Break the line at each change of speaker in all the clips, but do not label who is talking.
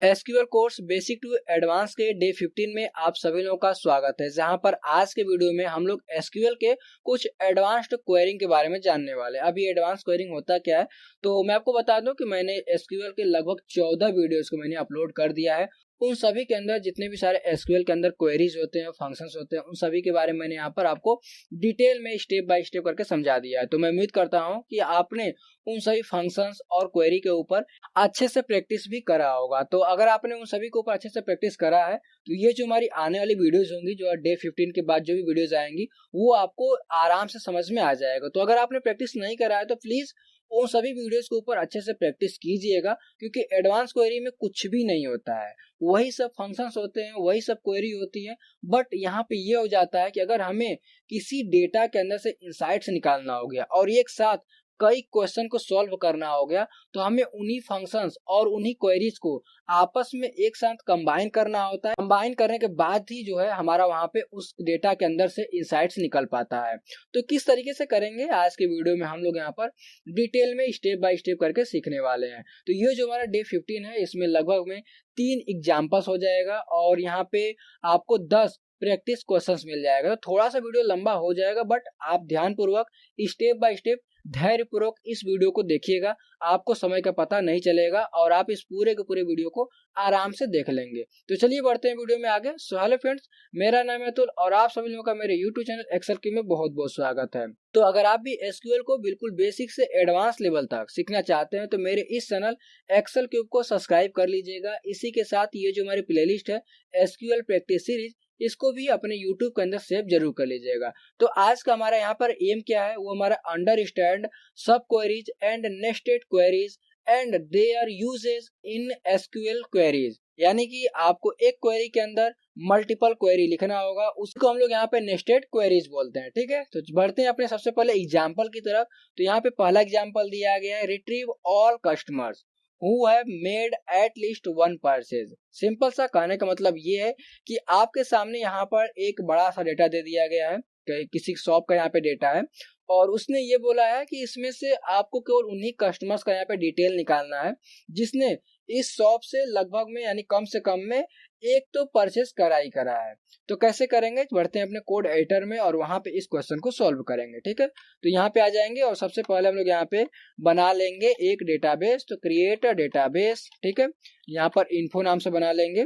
SQL course basic to advance के day 15 में आप सभी लोगों का स्वागत है। जहां पर आज के वीडियो में हम लोग एसक्यूएल के कुछ एडवांस्ड क्वेरिंग के बारे में जानने वाले हैं। अभी एडवांस क्वेरिंग होता क्या है, तो मैं आपको बता दूं कि मैंने एसक्यूएल के लगभग 14 वीडियोस को मैंने अपलोड कर दिया है। उन सभी के अंदर जितने भी सारे एसक्यूएल के अंदर क्वेरीज होते हैं, फंक्शंस होते हैं, उन सभी के बारे में मैंने यहाँ पर आपको डिटेल में स्टेप बाय स्टेप करके समझा दिया है। तो मैं उम्मीद करता हूँ कि आपने उन सभी फंक्शंस और क्वेरी के ऊपर अच्छे से प्रैक्टिस भी करा होगा। तो अगर आपने उन सभी के ऊपर अच्छे से प्रैक्टिस करा है तो ये जो हमारी आने वाली वीडियोस होंगी, जो डे 15 के बाद जो भी वीडियोस आएंगी, वो आपको आराम से समझ में आ जाएगा। तो अगर आपने प्रैक्टिस नहीं करा है तो प्लीज उन सभी वीडियोस के ऊपर अच्छे से प्रैक्टिस कीजिएगा, क्योंकि एडवांस क्वेरी में कुछ भी नहीं होता है, वही सब फंक्शंस होते हैं, वही सब क्वेरी होती है। बट यहाँ पे ये हो जाता है कि अगर हमें किसी डेटा के अंदर से इंसाइट्स निकालना हो गया और एक साथ कई क्वेश्चन को सॉल्व करना हो गया, तो हमें उन्हीं फंक्शंस और उन्हीं क्वेरीज को आपस में एक साथ कंबाइन करना होता है। कंबाइन करने के बाद ही जो है हमारा वहां पे उस डेटा के अंदर से इंसाइट्स निकल पाता है। तो किस तरीके से करेंगे आज के वीडियो में हम लोग यहाँ पर डिटेल में स्टेप बाय स्टेप करके सीखने वाले हैं। तो ये जो हमारा डे 15 है, इसमें लगभग में 3 एग्जाम्पल्स हो जाएगा और यहाँ पे आपको 10 प्रैक्टिस क्वेश्चंस मिल जाएगा। तो थोड़ा सा वीडियो लंबा हो जाएगा, बट आप ध्यान पूर्वक स्टेप बाय स्टेप धैर्य पूर्वक इस वीडियो को देखिएगा, आपको समय का पता नहीं चलेगा और आप इस पूरे के पूरे वीडियो को आराम से देख लेंगे। तो चलिए बढ़ते हैं वीडियो में आगे। सो हेलो फ्रेंड्स, मेरा नाम है अतुल और आप सभी लोगों का मेरे यूट्यूब चैनल एक्सेल क्यूब में बहुत बहुत स्वागत है। तो अगर आप भी एसक्यूएल को बिल्कुल बेसिक से एडवांस लेवल तक सीखना चाहते हैं तो मेरे इस चैनल एक्सेल क्यूब को सब्सक्राइब कर लीजिएगा। इसी के साथ ये जो हमारी प्लेलिस्ट है एसक्यूएल प्रैक्टिस सीरीज, इसको भी अपने YouTube के अंदर सेव जरूर कर लीजिएगा। तो आज का हमारा यहाँ पर एम क्या है, वो हमारा अंडरस्टैंड सब queries and nested queries and there uses in SQL queries. यानी कि आपको एक क्वेरी के अंदर मल्टीपल क्वेरी लिखना होगा, उसको हम लोग यहाँ पे नेस्टेड क्वेरीज बोलते हैं। ठीक है, तो बढ़ते हैं अपने सबसे पहले एग्जाम्पल की तरफ। तो यहाँ पे पहला एग्जाम्पल दिया गया है, retrieve all customers who have made at least one purchase। Simple सा कहने का मतलब ये है कि आपके सामने यहाँ पर एक बड़ा सा डेटा दे दिया गया है, किसी शॉप का यहाँ पे डेटा है और उसने ये बोला है कि इसमें से आपको केवल उन्हीं कस्टमर्स का यहाँ पे डिटेल निकालना है जिसने इस शॉप से लगभग में यानी कम से कम में एक तो परचेस करा ही करा है। तो कैसे करेंगे, बढ़ते हैं अपने कोड एडिटर में और वहां पे इस क्वेश्चन को सॉल्व करेंगे। ठीक है, तो यहाँ पे आ जाएंगे और सबसे पहले हम लोग यहाँ पे बना लेंगे एक डेटाबेस। तो क्रिएट अ डेटाबेस, ठीक है, यहाँ पर इन्फो नाम से बना लेंगे।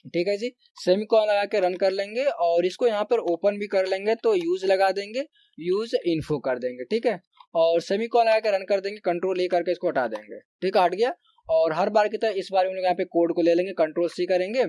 ठीक है जी, सेमीकोलन लगा के रन कर लेंगे और इसको यहाँ पर ओपन भी कर लेंगे, तो यूज लगा देंगे, यूज इन्फो कर देंगे। ठीक है, और सेमीकोलन लगा के रन कर देंगे, कंट्रोल ए करके इसको हटा देंगे। ठीक है, हट गया। और हर बार की तरह इस बार हम लोग यहाँ पे कोड को ले लेंगे, कंट्रोल सी करेंगे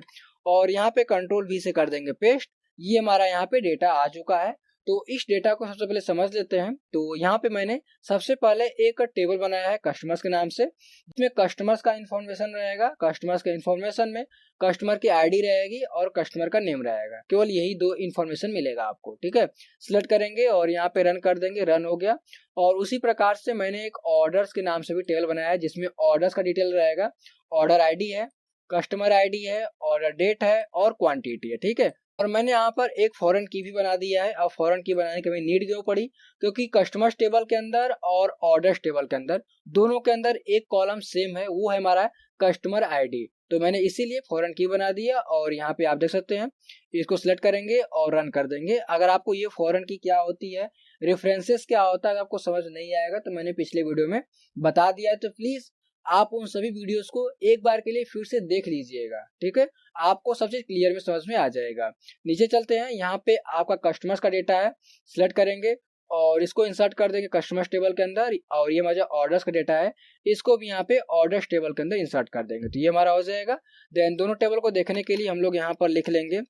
और यहाँ पे कंट्रोल वी से कर देंगे पेस्ट। ये हमारा यहाँ पे डेटा आ चुका है। तो इस डेटा को सबसे पहले समझ लेते हैं। तो यहाँ पे मैंने सबसे पहले एक टेबल बनाया है कस्टमर्स के नाम से, जिसमें कस्टमर्स का इन्फॉर्मेशन रहेगा। कस्टमर्स के इन्फॉर्मेशन में कस्टमर की आईडी रहेगी और कस्टमर का नेम रहेगा, केवल यही दो इन्फॉर्मेशन मिलेगा आपको। ठीक है, सिलेक्ट करेंगे और यहाँ पे रन कर देंगे, रन हो गया। और उसी प्रकार से मैंने एक ऑर्डर्स के नाम से भी टेबल बनाया है, जिसमें ऑर्डर्स का डिटेल रहेगा, ऑर्डर आईडी है, कस्टमर आईडी है, ऑर्डर डेट है और क्वांटिटी है। ठीक है, और मैंने यहाँ पर एक फॉरेन की भी बना दिया है। अब फॉरेन की बनाने की हमें नीड क्यों पड़ी, क्योंकि कस्टमर्स टेबल के अंदर और ऑर्डर्स टेबल के अंदर दोनों के अंदर एक कॉलम सेम है, वो है हमारा कस्टमर आईडी। तो मैंने इसीलिए फॉरेन की बना दिया और यहाँ पे आप देख सकते हैं, इसको सिलेक्ट करेंगे और रन कर देंगे। अगर आपको ये फॉरेन की क्या होती है, रेफरेंसेस क्या होता है, अगर आपको समझ नहीं आएगा तो मैंने पिछले वीडियो में बता दिया है, तो प्लीज आप उन सभी वीडियोस को एक बार के लिए फिर से देख लीजिएगा। ठीक है, आपको सब चीज क्लियर में समझ में आ जाएगा। नीचे चलते हैं, यहाँ पे आपका कस्टमर्स का डेटा है, सिलेक्ट करेंगे और इसको इंसर्ट कर देंगे कस्टमर्स टेबल के अंदर। और ये हमारा ऑर्डर्स का डेटा है, इसको भी यहाँ पे ऑर्डर्स टेबल के अंदर इंसर्ट कर देंगे, तो ये हमारा हो जाएगा। देन दोनों टेबल को देखने के लिए हम लोग यहाँ पर लिख लेंगे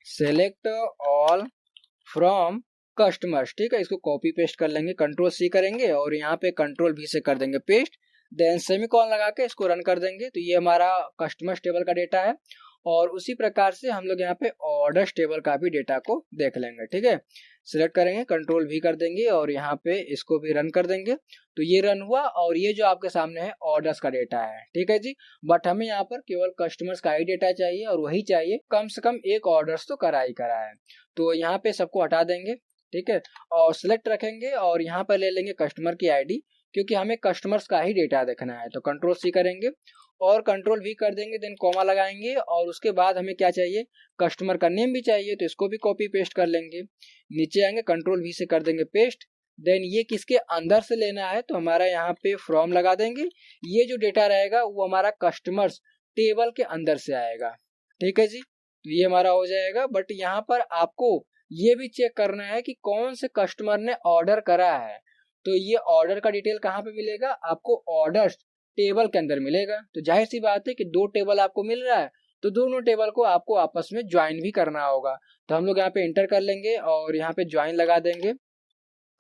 सेलेक्ट ऑल फ्रॉम कस्टमर्स। ठीक है, इसको कॉपी पेस्ट कर लेंगे, कंट्रोल सी करेंगे और यहाँ पे कंट्रोल वी से कर देंगे पेस्ट। देन सेमीकोलन लगा के इसको रन कर देंगे। तो ये हमारा कस्टमर्स टेबल का डेटा है और उसी प्रकार से हम लोग यहाँ पे ऑर्डर्स टेबल का भी डेटा को देख लेंगे। ठीक है, सिलेक्ट करेंगे, कंट्रोल वी कर देंगे और यहाँ पे इसको भी रन कर देंगे। तो ये रन हुआ और ये जो आपके सामने है ऑर्डर्स का डेटा है। ठीक है जी, बट हमें यहाँ पर केवल कस्टमर्स का ही डेटा चाहिए और वही चाहिए कम से कम एक ऑर्डर्स तो करा ही करा है। तो यहाँ पे सबको हटा देंगे। ठीक है, और सिलेक्ट रखेंगे और यहाँ पर ले लेंगे कस्टमर की आईडी, क्योंकि हमें कस्टमर्स का ही डेटा देखना है। तो कंट्रोल सी करेंगे और कंट्रोल वी कर देंगे, देन कॉमा लगाएंगे और उसके बाद हमें क्या चाहिए, कस्टमर का नेम भी चाहिए, तो इसको भी कॉपी पेस्ट कर लेंगे। नीचे आएंगे, कंट्रोल वी से कर देंगे पेस्ट। देन ये किसके अंदर से लेना है, तो हमारा यहाँ पे फ्रॉम लगा देंगे। ये जो डेटा रहेगा वो हमारा कस्टमर्स टेबल के अंदर से आएगा। ठीक है जी, तो ये हमारा हो जाएगा। बट यहाँ पर आपको ये भी चेक करना है कि कौन से कस्टमर ने ऑर्डर करा है। तो ये ऑर्डर का डिटेल कहाँ पे मिलेगा, आपको ऑर्डर्स टेबल के अंदर मिलेगा। तो जाहिर सी बात है कि दो टेबल आपको मिल रहा है, तो दोनों टेबल को आपको आपस में ज्वाइन भी करना होगा। तो हम लोग यहाँ पे इंटर कर लेंगे और यहाँ पे ज्वाइन लगा देंगे।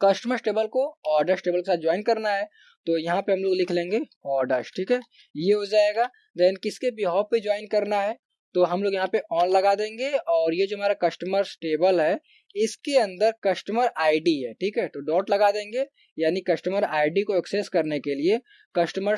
कस्टमर्स टेबल को ऑर्डर्स टेबल के साथ ज्वाइन करना है, तो यहाँ पे हम लोग लिख लेंगे ऑर्डर्स। ठीक है, ये हो जाएगा। देन किसके बिहाफ पे ज्वाइन करना है, तो हम लोग यहाँ पे ऑन लगा देंगे और ये जो हमारा कस्टमर्स टेबल है इसके अंदर कस्टमर आईडी है। ठीक है, तो डॉट लगा देंगे, यानी कस्टमर आईडी को एक्सेस करने के लिए कस्टमर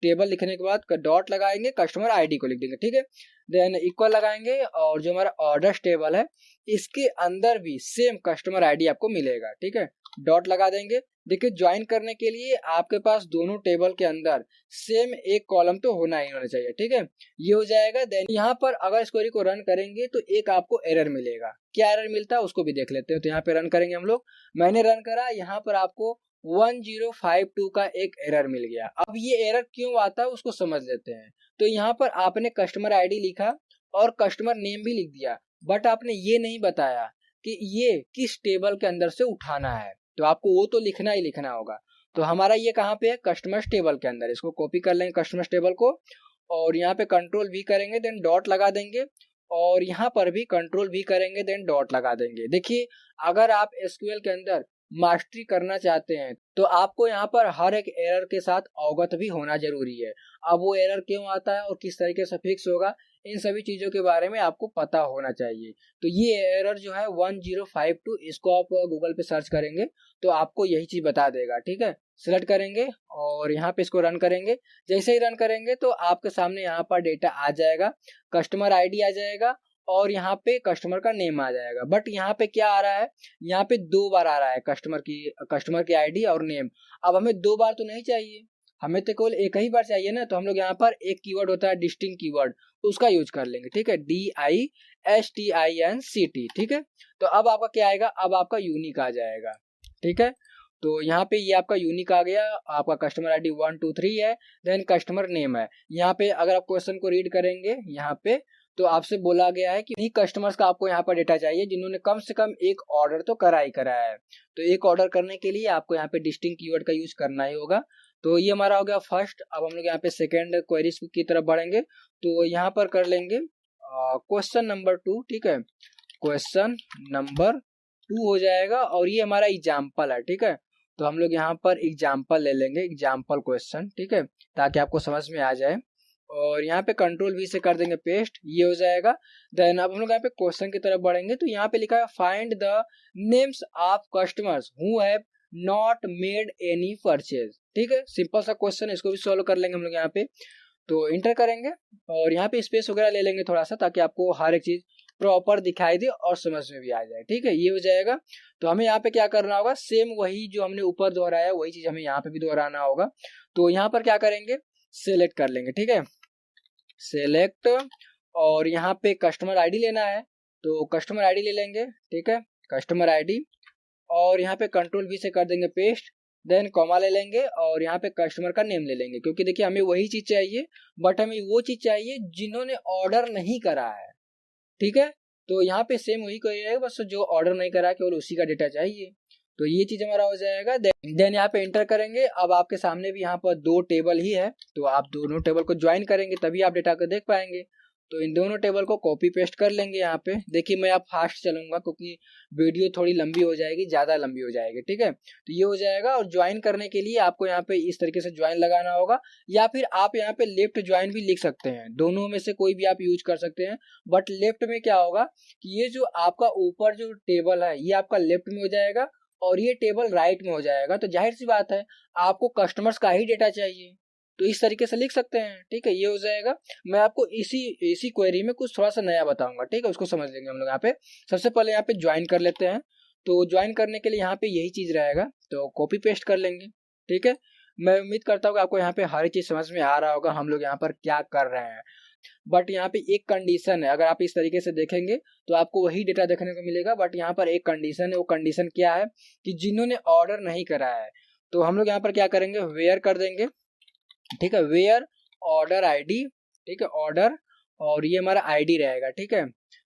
टेबल लिखने के बाद डॉट लगाएंगे, कस्टमर आईडी को लिख देंगे। ठीक है, देन इक्वल लगाएंगे और जो हमारा ऑर्डर्स टेबल है इसके अंदर भी सेम कस्टमर आईडी आपको मिलेगा। ठीक है, डॉट लगा देंगे। देखिए, ज्वाइन करने के लिए आपके पास दोनों टेबल के अंदर सेम एक कॉलम तो होना ही होना चाहिए। ठीक है, ये हो जाएगा। देन यहाँ पर अगर इस क्वेरी को रन करेंगे तो एक आपको एरर मिलेगा। क्या एरर मिलता है उसको भी देख लेते हैं। तो यहाँ पे रन करेंगे हम लोग। मैंने रन करा, यहाँ पर आपको 1052 का एक एरर मिल गया। अब ये एरर क्यों आता है उसको समझ लेते हैं। तो यहाँ पर आपने कस्टमर आईडी लिखा और कस्टमर नेम भी लिख दिया, बट आपने ये नहीं बताया कि ये किस टेबल के अंदर से उठाना है। तो आपको वो तो लिखना ही लिखना होगा। तो हमारा ये कहाँ पे है, कस्टमर्स टेबल के अंदर। इसको कॉपी कर लेंगे कस्टमर्स टेबल को और यहाँ पे कंट्रोल वी करेंगे, देन डॉट लगा देंगे और यहाँ पर भी कंट्रोल वी करेंगे, देन डॉट लगा देंगे। देखिए, अगर आप एसक्यूएल के अंदर मास्टरी करना चाहते हैं तो आपको यहाँ पर हर एक एरर के साथ अवगत भी होना जरूरी है। अब वो एरर क्यों आता है और किस तरीके से फिक्स होगा, इन सभी चीजों के बारे में आपको पता होना चाहिए। तो ये एरर जो है 1052, इसको आप गूगल पे सर्च करेंगे तो आपको यही चीज बता देगा। ठीक है, सिलेक्ट करेंगे और यहाँ पे इसको रन करेंगे। जैसे ही रन करेंगे तो आपके सामने यहाँ पर डेटा आ जाएगा, कस्टमर आईडी आ जाएगा और यहाँ पे कस्टमर का नेम आ जाएगा। बट यहाँ पे क्या आ रहा है, यहाँ पे दो बार आ रहा है कस्टमर की आईडी और नेम। अब हमें दो बार तो नहीं चाहिए, हमें तो केवल एक ही बार चाहिए ना। तो हम लोग यहाँ पर एक कीवर्ड होता है डिस्टिंक्ट कीवर्ड, उसका यूज कर लेंगे। ठीक है, DISTINCT। ठीक है, तो अब आपका क्या आएगा, अब आपका यूनिक आ जाएगा। ठीक है, तो यहाँ पे ये आपका यूनिक आ गया। आपका कस्टमर आईडी 123 है, देन कस्टमर नेम है। यहाँ पे अगर आप क्वेश्चन को रीड करेंगे यहाँ पे, तो आपसे बोला गया है कि कस्टमर्स का आपको यहाँ पर डेटा चाहिए जिन्होंने कम से कम एक ऑर्डर तो करा ही करा है। तो एक ऑर्डर करने के लिए आपको यहाँ पे डिस्टिंक्ट कीवर्ड का यूज करना ही होगा। तो ये हमारा हो गया फर्स्ट। अब हम लोग यहाँ पे सेकेंड क्वेरीज की तरफ बढ़ेंगे। तो यहाँ पर कर लेंगे क्वेश्चन नंबर 2। ठीक है, क्वेश्चन नंबर 2 हो जाएगा और ये हमारा एग्जाम्पल है। ठीक है, तो हम लोग यहाँ पर एग्जाम्पल ले लेंगे, एग्जाम्पल क्वेश्चन। ठीक है, ताकि आपको समझ में आ जाए और यहाँ पे कंट्रोल वी से कर देंगे पेस्ट, ये हो जाएगा। देन अब हम लोग यहाँ पे क्वेश्चन की तरफ बढ़ेंगे। तो यहाँ पे लिखा है find the names of customers who have not made any purchase. ठीक है, सिंपल सा क्वेश्चन है, इसको भी सॉल्व कर लेंगे हम लोग यहाँ पे। तो इंटर करेंगे और यहाँ पे स्पेस वगैरह ले लेंगे थोड़ा सा, ताकि आपको हर एक चीज प्रॉपर दिखाई दे और समझ में भी आ जाए। ठीक है, ये हो जाएगा। तो हमें यहाँ पे क्या करना होगा, सेम वही जो हमने ऊपर दोहराया वही चीज हमें यहाँ पे भी दोहराना होगा। तो यहाँ पर क्या करेंगे, सिलेक्ट कर लेंगे। ठीक है, सिलेक्ट और यहाँ पे कस्टमर आईडी लेना है, तो कस्टमर आईडी ले लेंगे। ठीक है, कस्टमर आईडी और यहाँ पे कंट्रोल वी से कर देंगे पेस्ट, देन कॉमा ले लेंगे और यहाँ पे कस्टमर का नेम ले लेंगे। क्योंकि देखिए, हमें वही चीज चाहिए, बट हमें वो चीज चाहिए जिन्होंने ऑर्डर नहीं करा है। ठीक है, तो यहाँ पे सेम वही करिएगा, बस जो ऑर्डर नहीं करा केवल उसी का डेटा चाहिए। तो ये चीज हमारा हो जाएगा। देन यहाँ पे एंटर करेंगे। अब आपके सामने भी यहाँ पर दो टेबल ही है, तो आप दोनों टेबल को ज्वाइन करेंगे तभी आप डेटा को देख पाएंगे। तो इन दोनों टेबल को कॉपी पेस्ट कर लेंगे यहाँ पे। देखिए, मैं आप फास्ट चलूंगा क्योंकि वीडियो थोड़ी लंबी हो जाएगी, ज्यादा लंबी हो जाएगी। ठीक है, तो ये हो जाएगा। और ज्वाइन करने के लिए आपको यहाँ पे इस तरीके से ज्वाइन लगाना होगा, या फिर आप यहाँ पे लेफ्ट ज्वाइन भी लिख सकते हैं। दोनों में से कोई भी आप यूज कर सकते हैं। बट लेफ्ट में क्या होगा कि ये जो आपका ऊपर जो टेबल है ये आपका लेफ्ट में हो जाएगा और ये टेबल राइट में हो जाएगा। तो जाहिर सी बात है, आपको कस्टमर्स का ही डेटा चाहिए, तो इस तरीके से लिख सकते हैं। ठीक है, ये हो जाएगा। मैं आपको इसी क्वेरी में कुछ थोड़ा सा नया बताऊंगा। ठीक है, उसको समझ लेंगे हम लोग। यहाँ पे सबसे पहले यहाँ पे ज्वाइन कर लेते हैं। तो ज्वाइन करने के लिए यहाँ पे यही चीज रहेगा, तो कॉपी पेस्ट कर लेंगे। ठीक है, मैं उम्मीद करता हूँ कि आपको यहाँ पे हर चीज समझ में आ रहा होगा हम लोग यहाँ पर क्या कर रहे हैं। बट यहाँ पे एक कंडीशन है, अगर आप इस तरीके से देखेंगे तो आपको वही डेटा देखने को मिलेगा, बट यहाँ पर एक कंडीशन है। वो कंडीशन क्या है कि जिन्होंने ऑर्डर नहीं करा है तो हम लोग यहाँ पर क्या करेंगे, वेयर कर देंगे, ठीक है, वेयर ऑर्डर आईडी, ठीक है, ऑर्डर, और ये हमारा आईडी रहेगा, ठीक है,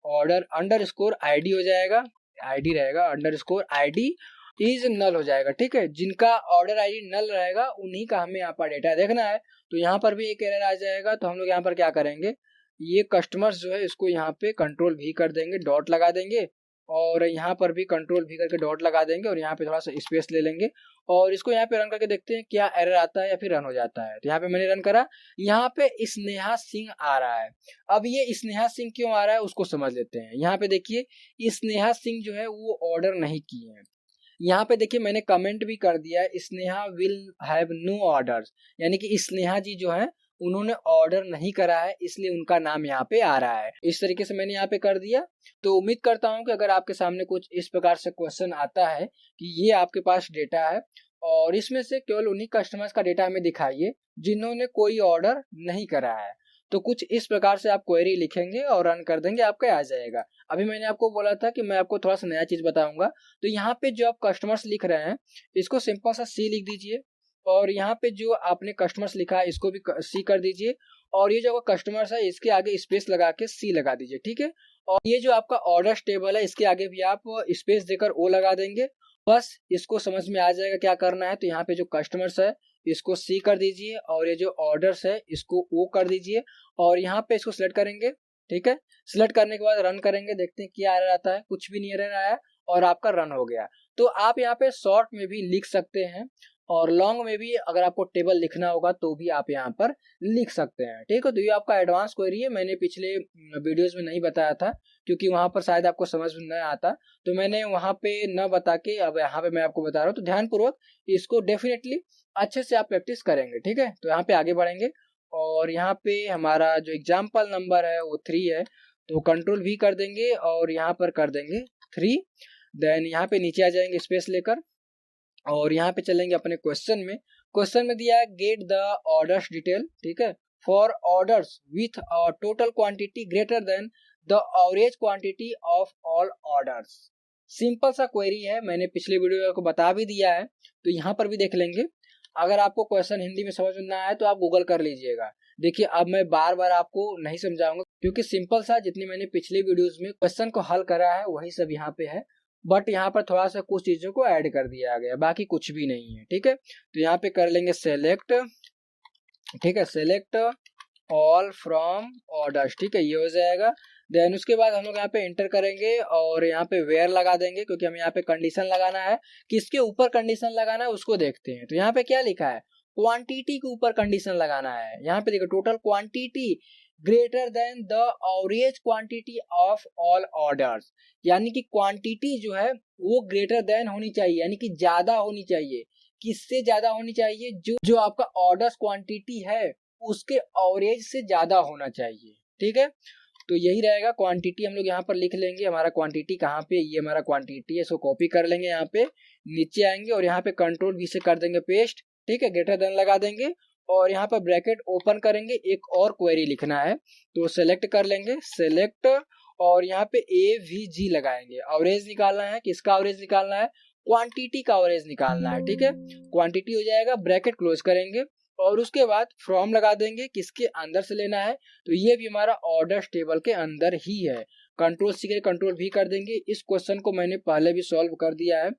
ऑर्डर अंडर स्कोर आईडी हो जाएगा, आईडी रहेगा underscore ID is null हो जाएगा, ठीक है। जिनका ऑर्डर आईडी नल रहेगा उन्हीं का हमें यहाँ पर डेटा देखना है। तो यहाँ पर भी एक एरर आ जाएगा, तो हम लोग यहाँ पर क्या करेंगे, ये कस्टमर्स जो है इसको यहाँ पे कंट्रोल भी कर देंगे, डॉट लगा देंगे, और यहाँ पर भी कंट्रोल भी करके डॉट लगा देंगे, और यहाँ पे थोड़ा सा स्पेस ले लेंगे, और इसको यहाँ पे रन करके देखते हैं क्या एरर आता है या फिर रन हो जाता है। तो यहाँ पे मैंने रन करा, यहाँ पे स्नेहा सिंह आ रहा है। अब ये स्नेहा सिंह क्यों आ रहा है उसको समझ लेते हैं। यहाँ पे देखिए स्नेहा सिंह जो है वो ऑर्डर नहीं किए हैं। यहाँ पे देखिए मैंने कमेंट भी कर दिया है, Sneha will have no orders, यानी कि स्नेहा जी जो है उन्होंने ऑर्डर नहीं करा है, इसलिए उनका नाम यहाँ पे आ रहा है। इस तरीके से मैंने यहाँ पे कर दिया। तो उम्मीद करता हूँ कि अगर आपके सामने कुछ इस प्रकार से क्वेश्चन आता है कि ये आपके पास डेटा है और इसमें से केवल उन्हीं कस्टमर्स का डेटा हमें दिखाइए जिन्होंने कोई ऑर्डर नहीं करा है, तो कुछ इस प्रकार से आप क्वेरी लिखेंगे और रन कर देंगे, आपका आ जाएगा। अभी मैंने आपको बोला था कि मैं आपको थोड़ा सा नया चीज बताऊंगा। तो यहाँ पे जो आप कस्टमर्स लिख रहे हैं इसको सिंपल सा सी लिख दीजिए, और यहाँ पे जो आपने कस्टमर्स लिखा है इसको भी सी कर दीजिए, और ये जो आपका कस्टमर्स है इसके आगे स्पेस लगा के सी लगा दीजिए, ठीक है। और ये जो आपका ऑर्डर्स टेबल है इसके आगे भी आप स्पेस देकर ओ लगा देंगे। बस इसको समझ में आ जाएगा क्या करना है। तो यहाँ पे जो कस्टमर्स है इसको सी कर दीजिए, और ये जो ऑर्डर्स है इसको ओ कर दीजिए, और यहाँ पे इसको सिलेक्ट करेंगे, ठीक है। सिलेक्ट करने के बाद रन करेंगे, देखते हैं क्या एरर आता है। कुछ भी नहीं एरर आया और आपका रन हो गया। तो आप यहाँ पे शॉर्ट में भी लिख सकते हैं और लॉन्ग में भी अगर आपको टेबल लिखना होगा तो भी आप यहाँ पर लिख सकते हैं, ठीक है। तो ये आपका एडवांस क्वेरी है, मैंने पिछले वीडियोस में नहीं बताया था क्योंकि वहां पर शायद आपको समझ में नहीं आता, तो मैंने वहां पे न बता के अब यहाँ पे मैं आपको बता रहा हूँ। तो ध्यानपूर्वक इसको डेफिनेटली अच्छे से आप प्रैक्टिस करेंगे, ठीक है। तो यहाँ पे आगे बढ़ेंगे, और यहाँ पे हमारा जो एग्जाम्पल नंबर है वो 3 है, तो कंट्रोल भी कर देंगे और यहाँ पर कर देंगे 3। देन यहाँ पे नीचे आ जाएंगे स्पेस लेकर, और यहाँ पे चलेंगे अपने क्वेश्चन में। क्वेश्चन में दिया है गेट द ऑर्डर्स डिटेल, ठीक है, for orders with total quantity greater than the average quantity of all orders. Simple सा क्वेरी है, मैंने पिछले वीडियो में आपको बता भी दिया है, तो यहाँ पर भी देख लेंगे। अगर आपको क्वेश्चन हिंदी में समझ में ना आए तो आप गूगल कर लीजिएगा। देखिए अब मैं बार बार आपको नहीं समझाऊंगा क्योंकि सिंपल सा जितनी मैंने पिछले वीडियोस में क्वेश्चन को हल करा है वही सब यहाँ पे है, बट यहाँ पर थोड़ा सा कुछ चीजों को ऐड कर दिया गया, बाकी कुछ भी नहीं है, ठीक है। तो यहाँ पे कर लेंगे सेलेक्ट, ठीक है, सेलेक्ट ऑल फ्रॉम ऑर्डर्स, ठीक है, ये हो जाएगा। देन उसके बाद हम लोग यहाँ पे इंटर करेंगे और यहाँ पे वेयर लगा देंगे क्योंकि हमें यहाँ पे कंडीशन लगाना है। किसके ऊपर कंडीशन लगाना है उसको देखते हैं। तो यहाँ पे क्या लिखा है, क्वांटिटी के ऊपर कंडीशन लगाना है। यहाँ पे देखो total quantity greater than the average quantity of all orders, यानी कि क्वांटिटी जो है वो ग्रेटर देन होनी चाहिए, यानी कि ज्यादा होनी चाहिए। किससे ज्यादा होनी चाहिए, जो आपका ऑर्डर्स क्वांटिटी है उसके एवरेज से ज्यादा होना चाहिए, ठीक है। तो यही रहेगा। क्वांटिटी हम लोग यहाँ पर लिख लेंगे, हमारा क्वांटिटी कहाँ पे, ये हमारा क्वांटिटी है, इसको कॉपी कर लेंगे, यहाँ पे नीचे आएंगे और यहाँ पे कंट्रोल वी से कर देंगे पेस्ट, ठीक है, ग्रेटर देन लगा देंगे और यहाँ पर ब्रैकेट ओपन करेंगे। एक और क्वेरी लिखना है तो सेलेक्ट कर लेंगे, सेलेक्ट, और यहाँ पे AVG लगाएंगे। एवरेज निकालना है, किसका एवरेज निकालना है, क्वांटिटी का एवरेज निकालना है, ठीक है। क्वांटिटी हो जाएगा, ब्रैकेट क्लोज करेंगे और उसके बाद फ्रॉम लगा देंगे, किसके अंदर से लेना है, तो ये भी हमारा ऑर्डर्स टेबल के अंदर ही है। कंट्रोल सी के कंट्रोल भी कर देंगे। इस क्वेश्चन को मैंने पहले भी सॉल्व कर दिया है,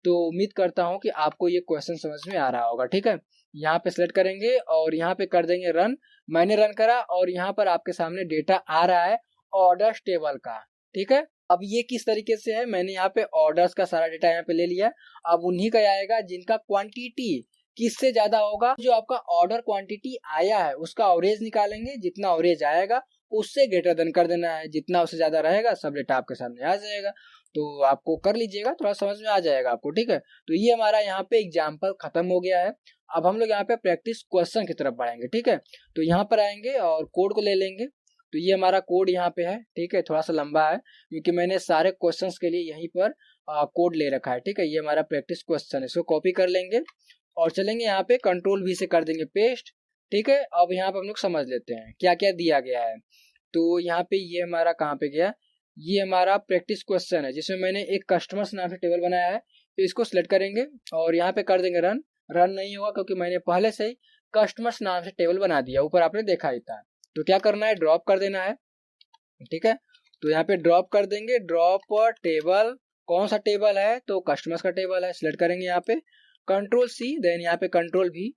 तो उम्मीद करता हूं कि आपको ये क्वेश्चन समझ में आ रहा होगा, ठीक है। यहाँ पे सिलेक्ट करेंगे और यहाँ पे कर देंगे रन। मैंने रन करा और यहाँ पर आपके सामने डेटा आ रहा है ऑर्डर्स टेबल का, ठीक है। अब ये किस तरीके से है, मैंने यहाँ पे ऑर्डर्स का सारा डेटा यहाँ पे ले लिया। अब उन्हीं का आएगा जिनका क्वांटिटी किससे ज्यादा होगा, जो आपका ऑर्डर क्वांटिटी आया है उसका एवरेज निकालेंगे, जितना एवरेज आएगा उससे ग्रेटर देन कर देना है, जितना उससे ज्यादा रहेगा सब डेटा आपके सामने आ जाएगा। तो आपको कर लीजिएगा, थोड़ा समझ में आ जाएगा आपको, ठीक है। तो ये हमारा यहाँ पे एग्जाम्पल खत्म हो गया है। अब हम लोग यहाँ पे प्रैक्टिस क्वेश्चन की तरफ बढ़ेंगे, ठीक है। तो यहाँ पर आएंगे और कोड को ले लेंगे। तो ये हमारा कोड यहाँ पे है, ठीक है, थोड़ा सा लंबा है क्योंकि मैंने सारे क्वेश्चंस के लिए यहीं पर कोड ले रखा है, ठीक है। ये हमारा प्रैक्टिस क्वेश्चन है, इसको कॉपी कर लेंगे और चलेंगे यहाँ पे कंट्रोल V से कर देंगे पेस्ट। ठीक है, अब यहाँ पे हम लोग समझ लेते हैं क्या क्या दिया गया है। तो यहाँ पे ये हमारा कहाँ पे गया, ये हमारा प्रैक्टिस क्वेश्चन है जिसमें मैंने एक कस्टमर्स नाम से टेबल बनाया है। तो इसको सिलेक्ट करेंगे और यहाँ पे कर देंगे रन। रन नहीं होगा क्योंकि मैंने पहले से ही कस्टमर्स नाम से टेबल बना दिया, ऊपर आपने देखा ही था। तो क्या करना है, ड्रॉप कर देना है। ठीक है, तो यहाँ पे ड्रॉप कर देंगे, ड्रॉप टेबल। कौन सा टेबल है, तो कस्टमर्स का टेबल है। सिलेक्ट करेंगे यहाँ पे कंट्रोल C, देन यहाँ पे कंट्रोल V,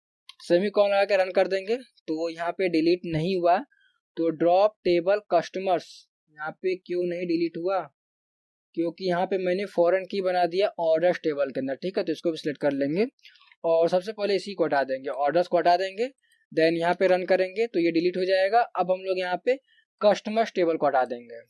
सेमीकोलन लगा के रन कर देंगे। तो यहाँ पे डिलीट नहीं हुआ, तो ड्रॉप टेबल कस्टमर्स यहाँ पे क्यों नहीं डिलीट हुआ, क्योंकि यहाँ पे मैंने फॉरेन की बना दिया ऑर्डर्स टेबल के अंदर। ठीक है, तो इसको भी सिलेक्ट कर लेंगे और सबसे पहले इसी को हटा देंगे, ऑर्डर्स को हटा देंगे। देन यहाँ पे रन करेंगे तो ये डिलीट हो जाएगा। अब हम लोग यहाँ पे कस्टमर्स टेबल को हटा देंगे।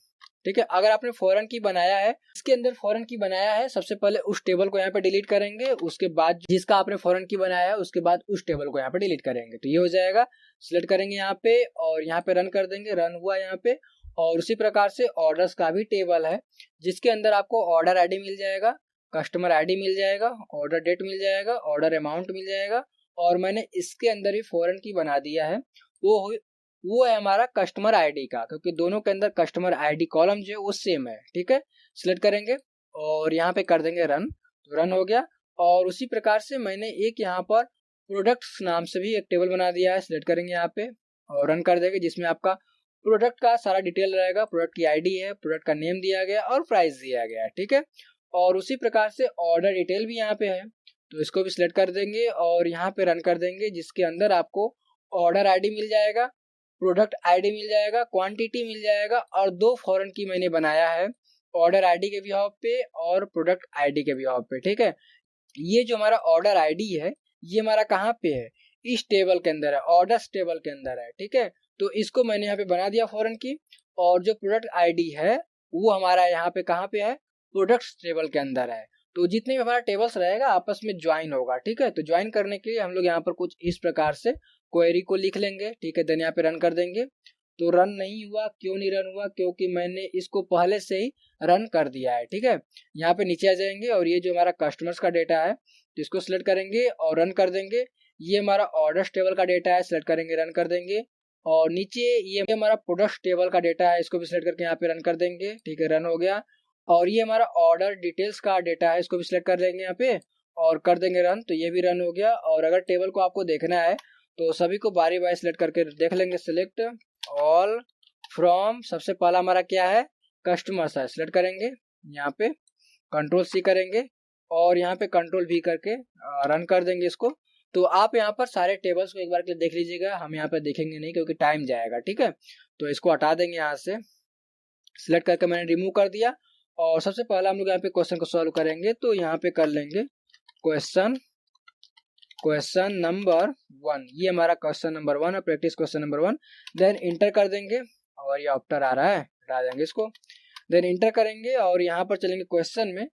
ठीक है, अगर आपने फॉरेन की बनाया है, इसके अंदर फॉरेन की बनाया है, सबसे पहले उस टेबल को यहाँ पे डिलीट करेंगे, उसके बाद जिसका आपने फॉरेन की बनाया है उसके बाद उस टेबल को यहाँ पे डिलीट करेंगे। तो ये हो जाएगा। सिलेक्ट करेंगे यहाँ पे और यहाँ पे रन कर देंगे, रन हुआ यहाँ पे। और उसी प्रकार से ऑर्डर्स का भी टेबल है जिसके अंदर आपको ऑर्डर आईडी मिल जाएगा, कस्टमर आईडी मिल जाएगा, ऑर्डर डेट मिल जाएगा, ऑर्डर अमाउंट मिल जाएगा। और मैंने इसके अंदर ही फॉरेन की बना दिया है, वो है हमारा कस्टमर आईडी का, क्योंकि दोनों के अंदर कस्टमर आईडी कॉलम जो है वो सेम है। ठीक है, सिलेक्ट करेंगे और यहाँ पे कर देंगे रन। तो रन हो गया। और उसी प्रकार से मैंने एक यहाँ पर प्रोडक्ट्स नाम से भी एक टेबल बना दिया है। सिलेक्ट करेंगे यहाँ पे और रन कर देंगे, जिसमें आपका प्रोडक्ट का सारा डिटेल रहेगा, प्रोडक्ट की आईडी है, प्रोडक्ट का नेम दिया गया और प्राइस दिया गया है। ठीक है, और उसी प्रकार से ऑर्डर डिटेल भी यहाँ पे है, तो इसको भी सिलेक्ट कर देंगे और यहाँ पे रन कर देंगे, जिसके अंदर आपको ऑर्डर आईडी मिल जाएगा, प्रोडक्ट आईडी मिल जाएगा, क्वांटिटी मिल जाएगा और दो फॉरेन की मैंने बनाया है, ऑर्डर आईडी के बिहाफ पे और प्रोडक्ट आईडी के बिहाफ पे। ठीक है, ये जो हमारा ऑर्डर आईडी है ये हमारा कहाँ पे है, इस टेबल के अंदर है, ऑर्डर्स टेबल के अंदर है। ठीक है, तो इसको मैंने यहाँ पे बना दिया फॉरेन की। और जो प्रोडक्ट आईडी है वो हमारा यहाँ पे कहाँ पे है, प्रोडक्ट्स टेबल के अंदर है। तो जितने भी हमारा टेबल्स रहेगा आपस में ज्वाइन होगा। ठीक है, तो ज्वाइन करने के लिए हम लोग यहाँ पर कुछ इस प्रकार से क्वेरी को लिख लेंगे। ठीक है, देन यहाँ पे रन कर देंगे। तो रन नहीं हुआ, क्यों नहीं रन हुआ, क्योंकि मैंने इसको पहले से ही रन कर दिया है। ठीक है, यहाँ पे नीचे आ जाएंगे और ये जो हमारा कस्टमर्स का डेटा है तो इसको सिलेक्ट करेंगे और रन कर देंगे। ये हमारा ऑर्डर्स टेबल का डेटा है, सिलेक्ट करेंगे, रन कर देंगे। और नीचे ये हमारा प्रोडक्ट्स टेबल का डेटा है, इसको भी सिलेक्ट करके यहाँ पे रन कर देंगे। ठीक है, रन हो गया। और ये हमारा ऑर्डर डिटेल्स का डेटा है, इसको भी सिलेक्ट कर देंगे यहाँ पे और कर देंगे रन। तो ये भी रन हो गया। और अगर टेबल को आपको देखना है तो सभी को बारी बारी सिलेक्ट करके देख लेंगे। सिलेक्ट ऑल फ्रॉम, सबसे पहला हमारा क्या है, कस्टमर्स है, सिलेक्ट करेंगे, यहाँ पे कंट्रोल C करेंगे और यहाँ पे कंट्रोल V करके रन कर देंगे इसको। तो आप यहाँ पर सारे टेबल्स को एक बार के लिए देख लीजिएगा, हम यहाँ पे देखेंगे नहीं क्योंकि टाइम जाएगा। ठीक है, तो इसको हटा देंगे यहाँ से, सिलेक्ट करके मैंने रिमूव कर दिया। और सबसे पहला हम लोग यहाँ पे क्वेश्चन को सॉल्व करेंगे। तो यहाँ पे कर लेंगे क्वेश्चन नंबर 1, ये हमारा क्वेश्चन नंबर 1 है, practice question number 1। Then enter कर देंगे और ये आफ्टर आ रहा है, हटा देंगे इसको। देन इंटर करेंगे और यहाँ पर चलेंगे क्वेश्चन में।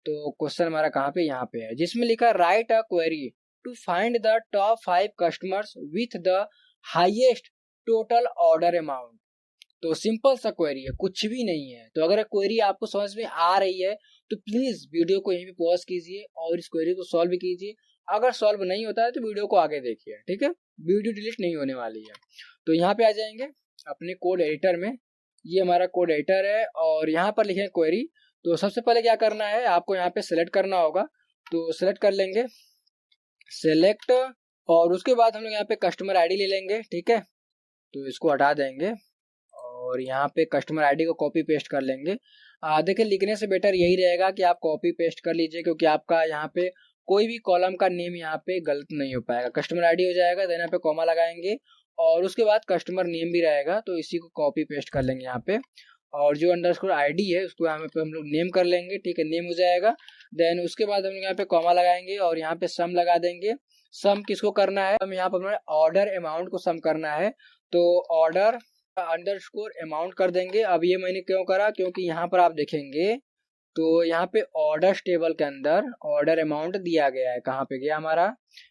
तो क्वेश्चन हमारा कहाँ पे, यहाँ पे है, जिसमें लिखा write a query to find the top 5 customers with the highest total order amount. तो सिंपल सा क्वेरी है, कुछ भी नहीं है। तो अगर क्वेरी आपको समझ में आ रही है तो प्लीज वीडियो को यहीं पे पॉज कीजिए और इस क्वेरी को सॉल्व कीजिए। अगर सॉल्व नहीं होता है तो वीडियो को आगे देखिए। ठीक है, वीडियो डिलीट नहीं होने वाली है। तो यहाँ पे आ जाएंगे अपने कोड एडिटर में, ये हमारा कोड एडिटर है और यहाँ पर लिखे क्वेरी। तो सबसे पहले क्या करना है, आपको यहाँ पे सिलेक्ट करना होगा। तो सिलेक्ट कर लेंगे, सिलेक्ट, और उसके बाद हम लोग यहाँ पे कस्टमर आईडी ले लेंगे। ठीक है, तो इसको हटा देंगे और यहाँ पे कस्टमर आईडी को कॉपी पेस्ट कर लेंगे। देखिए, लिखने से बेटर यही रहेगा कि आप कॉपी पेस्ट कर लीजिए, क्योंकि आपका यहाँ पे कोई भी कॉलम का नेम यहाँ पे गलत नहीं हो पाएगा। कस्टमर आईडी हो जाएगा, देन यहाँ पे कॉमा लगाएंगे और उसके बाद कस्टमर नेम भी रहेगा, तो इसी को कॉपी पेस्ट कर लेंगे यहाँ पे। और जो अंडरस्कोर आईडी है उसको यहाँ पे हम लोग नेम कर लेंगे। ठीक है, नेम हो जाएगा। देन उसके बाद हम लोग यहाँ पे कॉमा लगाएंगे और यहाँ पे सम लगा देंगे। सम किसको करना है, हम यहाँ पर ऑर्डर अमाउंट को सम करना है। तो ऑर्डर अंडरस्कोर अमाउंट कर देंगे। अब ये मैंने क्यों करा, क्योंकि यहाँ पर आप देखेंगे तो यहाँ पे ऑर्डर्स टेबल के अंदर ऑर्डर अमाउंट दिया गया है। कहाँ पे गया हमारा,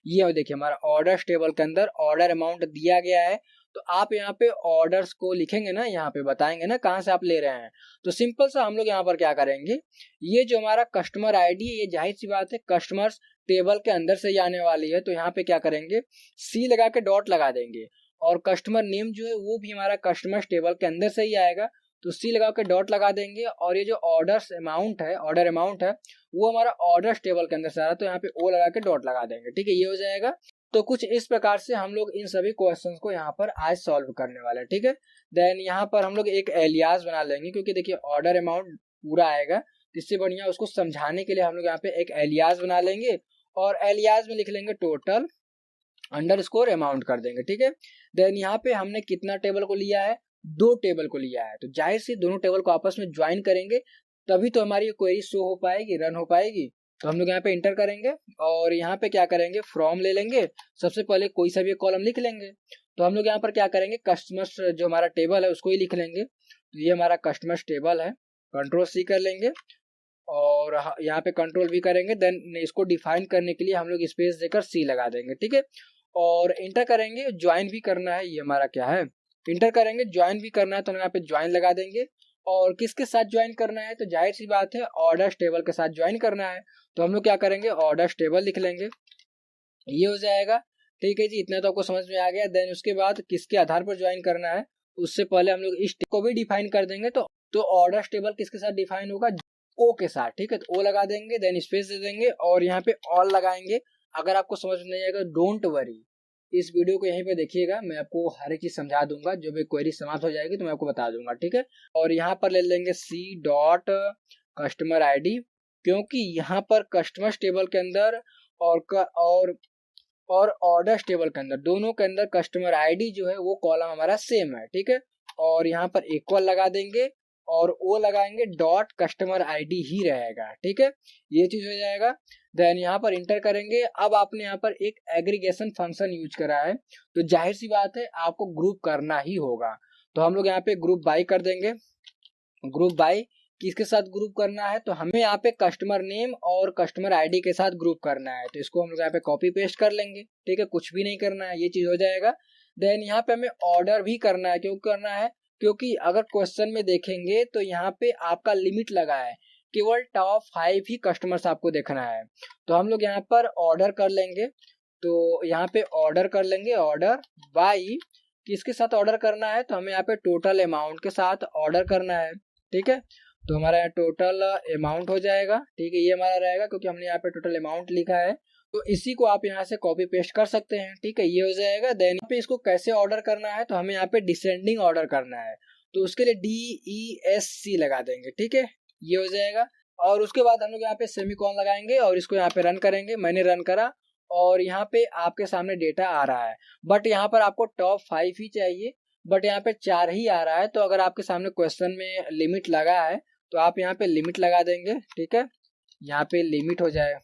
ये देखिए हमारा ऑर्डर्स टेबल के अंदर ऑर्डर अमाउंट दिया गया है। तो आप यहाँ पे ऑर्डर्स को लिखेंगे ना, यहाँ पे बताएंगे ना कहाँ से आप ले रहे हैं। तो सिंपल सा हम लोग यहाँ पर क्या करेंगे, ये जो हमारा कस्टमर आईडी है, ये जाहिर सी बात है कस्टमर्स टेबल के अंदर से ही आने वाली है, तो यहाँ पे क्या करेंगे, सी लगा के डॉट लगा देंगे। और कस्टमर नेम जो है वो भी हमारा कस्टमर टेबल के अंदर से ही आएगा, तो सी लगा के डॉट लगा देंगे। और ये जो ऑर्डर अमाउंट है वो हमारा ऑर्डर टेबल के अंदर से आ रहा है, तो यहाँ पे ओ लगा के डॉट लगा देंगे। ठीक है, ये हो जाएगा। तो कुछ इस प्रकार से हम लोग इन सभी क्वेश्चंस को यहाँ पर आज सॉल्व करने वाले हैं। ठीक है, देन यहाँ पर हम लोग एक एलियास बना लेंगे, क्योंकि देखिए ऑर्डर अमाउंट पूरा आएगा, इससे बढ़िया उसको समझाने के लिए हम लोग यहाँ पे एक एलियास बना लेंगे और एलियास में लिख लेंगे टोटल अंडरस्कोर अमाउंट कर देंगे। ठीक है, देन यहाँ पे हमने कितना टेबल को लिया है, 2 टेबल को लिया है, तो जाहिर सी दोनों टेबल को आपस में ज्वाइन करेंगे तभी तो हमारी क्वेरी शो हो पाएगी, रन हो पाएगी। तो हम लोग यहाँ पे इंटर करेंगे और यहाँ पे क्या करेंगे, फ्रॉम ले लेंगे, सबसे पहले कोई सा भी कॉलम लिख लेंगे। तो हम लोग यहाँ पर क्या करेंगे, कस्टमर्स जो हमारा टेबल है उसको ही लिख लेंगे। तो ये हमारा कस्टमर्स टेबल है, कंट्रोल सी कर लेंगे और यहाँ पे कंट्रोल भी करेंगे। देन इसको डिफाइन करने के लिए हम लोग स्पेस देकर सी लगा देंगे। ठीक है, और इंटर करेंगे, ज्वाइन भी करना है, ये हमारा क्या है, इंटर करेंगे, ज्वाइन भी करना है, तो हम यहाँ पे ज्वाइन लगा देंगे। और किसके साथ ज्वाइन करना है, तो जाहिर सी बात है ऑर्डर टेबल के साथ ज्वाइन करना है, तो हम लोग क्या करेंगे, ऑर्डर टेबल लिख लेंगे, ये हो जाएगा। ठीक है जी, इतना तो आपको समझ में आ गया। देन उसके बाद किसके आधार पर ज्वाइन करना है, उससे पहले हम लोग इस को भी डिफाइन कर देंगे। तो ऑर्डर टेबल किसके साथ डिफाइन होगा, ओ के साथ। ठीक है, तो ओ लगा देंगे, देन स्पेस दे देंगे और यहाँ पे ऑल लगाएंगे। अगर आपको समझ में नहीं आएगा डोंट वरी, इस वीडियो को यहीं पे देखिएगा, मैं आपको हर एक चीज समझा दूंगा, जो भी क्वेरी समाप्त हो जाएगी तो मैं आपको बता दूंगा। ठीक है, और यहाँ पर ले लेंगे सी डॉट कस्टमर आईडी, क्योंकि यहाँ पर कस्टमर टेबल के अंदर और ऑर्डर टेबल के अंदर, दोनों के अंदर कस्टमर आईडी जो है वो कॉलम हमारा सेम है। ठीक है, और यहाँ पर इक्वल लगा देंगे और ओ लगाएंगे, डॉट कस्टमर आईडी ही रहेगा। ठीक है, ये चीज हो जाएगा। देन यहाँ पर इंटर करेंगे। अब आपने यहाँ पर एक एग्रीगेशन फंक्शन यूज करा है, तो जाहिर सी बात है आपको ग्रुप करना ही होगा। तो हम लोग यहाँ पे ग्रुप बाय कर देंगे। ग्रुप बाय किसके साथ ग्रुप करना है, तो हमें यहाँ पे कस्टमर नेम और कस्टमर आईडी के साथ ग्रुप करना है, तो इसको हम लोग यहाँ पे कॉपी पेस्ट कर लेंगे। ठीक है, कुछ भी नहीं करना है, ये चीज हो जाएगा। देन यहाँ पे हमें ऑर्डर भी करना है, क्यों करना है, क्योंकि अगर क्वेश्चन में देखेंगे तो यहाँ पे आपका लिमिट लगा है, केवल टॉप 5 ही कस्टमर्स आपको देखना है। तो हम लोग यहाँ पर ऑर्डर कर लेंगे, तो यहाँ पे ऑर्डर कर लेंगे, ऑर्डर बाय किसके साथ ऑर्डर करना है, तो हमें यहाँ पे टोटल अमाउंट के साथ ऑर्डर करना है। ठीक है, तो हमारा यहाँ टोटल अमाउंट हो जाएगा। ठीक है, ये हमारा रहेगा क्योंकि हमने यहाँ पे टोटल अमाउंट लिखा है, तो इसी को आप यहाँ से कॉपी पेस्ट कर सकते हैं। ठीक है, ये हो जाएगा। देन यहाँ पे इसको कैसे ऑर्डर करना है, तो हमें यहाँ पे डिसेंडिंग ऑर्डर करना है, तो उसके लिए DESC लगा देंगे। ठीक है, ये हो जाएगा। और उसके बाद हम लोग यहाँ पे सेमीकोलन लगाएंगे और इसको यहाँ पे रन करेंगे। मैंने रन करा और यहाँ पे आपके सामने डेटा आ रहा है, बट यहाँ पर आपको टॉप 5 ही चाहिए, बट यहाँ पे 4 ही आ रहा है। तो अगर आपके सामने क्वेश्चन में लिमिट लगा है तो आप यहाँ पे लिमिट लगा देंगे। ठीक है, यहाँ पे लिमिट हो जाएगा,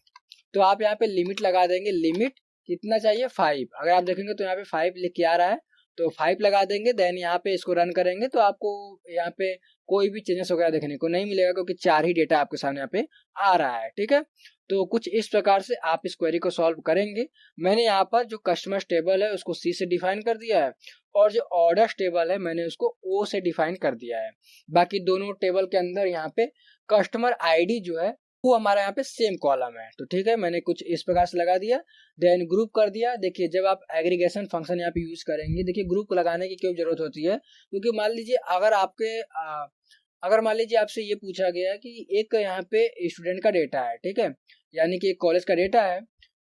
तो आप यहाँ पे लिमिट लगा देंगे। लिमिट कितना चाहिए, 5। अगर आप देखेंगे तो यहाँ पे 5 लिख के आ रहा है, तो 5 लगा देंगे। देन यहाँ पे इसको रन करेंगे तो आपको यहाँ पे कोई भी चेंजेस वगैरह देखने को नहीं मिलेगा, क्योंकि 4 ही डेटा आपके सामने यहाँ पे आ रहा है। ठीक है, तो कुछ इस प्रकार से आप इस क्वेरी को सॉल्व करेंगे। मैंने यहाँ पर जो कस्टमर टेबल है उसको सी से डिफाइन कर दिया है और जो ऑर्डर टेबल है मैंने उसको ओ से डिफाइन कर दिया है। बाकी दोनों टेबल के अंदर यहाँ पे कस्टमर आईडी जो है वो हमारा यहाँ पे सेम कॉलम है। तो ठीक है, मैंने कुछ इस प्रकार से लगा दिया, देन ग्रुप कर दिया। देखिए जब आप एग्रीगेशन फंक्शन यहाँ पे यूज करेंगे, देखिए ग्रुप लगाने की क्यों जरूरत होती है, क्योंकि मान लीजिए अगर मान लीजिए आपसे ये पूछा गया कि एक यहाँ पे स्टूडेंट का डेटा है, ठीक है, यानी कि एक कॉलेज का डेटा है,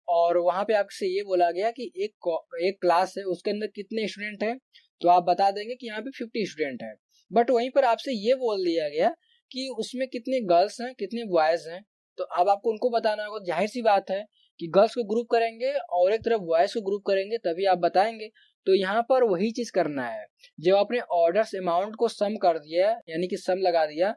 और वहां पे आपसे ये बोला गया कि एक क्लास है उसके अंदर कितने स्टूडेंट हैं, तो आप बता देंगे कि यहाँ पे 50 स्टूडेंट हैं। बट वहीं पर आपसे ये बोल दिया गया कि उसमें कितने गर्ल्स हैं कितने बॉयज हैं, तो अब आपको उनको बताना होगा। जाहिर सी बात है कि गर्ल्स को ग्रुप करेंगे और एक तरफ बॉयज को ग्रुप करेंगे तभी आप बताएंगे। तो यहाँ पर वही चीज करना है, जब आपने ऑर्डर्स अमाउंट को सम कर दिया यानी कि सम लगा दिया,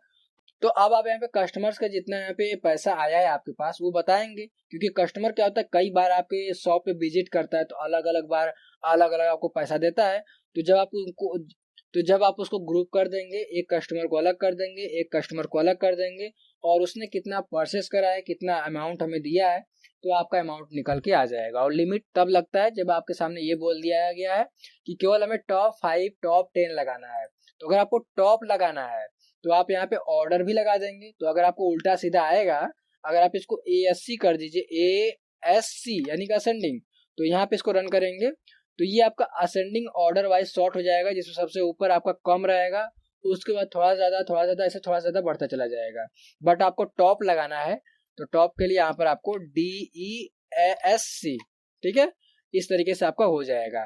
तो अब आप यहाँ पे कस्टमर्स का जितना यहाँ पे पैसा आया है आपके पास वो बताएंगे, क्योंकि कस्टमर क्या होता है कई बार आपके शॉप पे विजिट करता है, तो अलग अलग बार अलग अलग आपको पैसा देता है। तो जब आप उसको ग्रुप कर देंगे, एक कस्टमर को अलग कर देंगे, एक कस्टमर को अलग कर देंगे, और उसने कितना परचेस करा है कितना अमाउंट हमें दिया है, तो आपका अमाउंट निकल के आ जाएगा। और लिमिट तब लगता है जब आपके सामने ये बोल दिया गया है कि केवल हमें टॉप 5 टॉप 10 लगाना है। तो अगर आपको टॉप लगाना है तो आप यहाँ पे ऑर्डर भी लगा देंगे। तो अगर आपको उल्टा सीधा आएगा, अगर आप इसको ASC कर दीजिए, SC यानी कि असेंडिंग, तो यहाँ पे इसको रन करेंगे तो ये आपका असेंडिंग ऑर्डर वाइज सॉर्ट हो जाएगा, जिसमें सबसे ऊपर आपका कम रहेगा, उसके बाद थोड़ा ज्यादा ऐसे थोड़ा ज्यादा बढ़ता चला जाएगा। बट आपको टॉप लगाना है, तो टॉप के लिए यहाँ पर आपको DESC, ठीक है, इस तरीके से आपका हो जाएगा।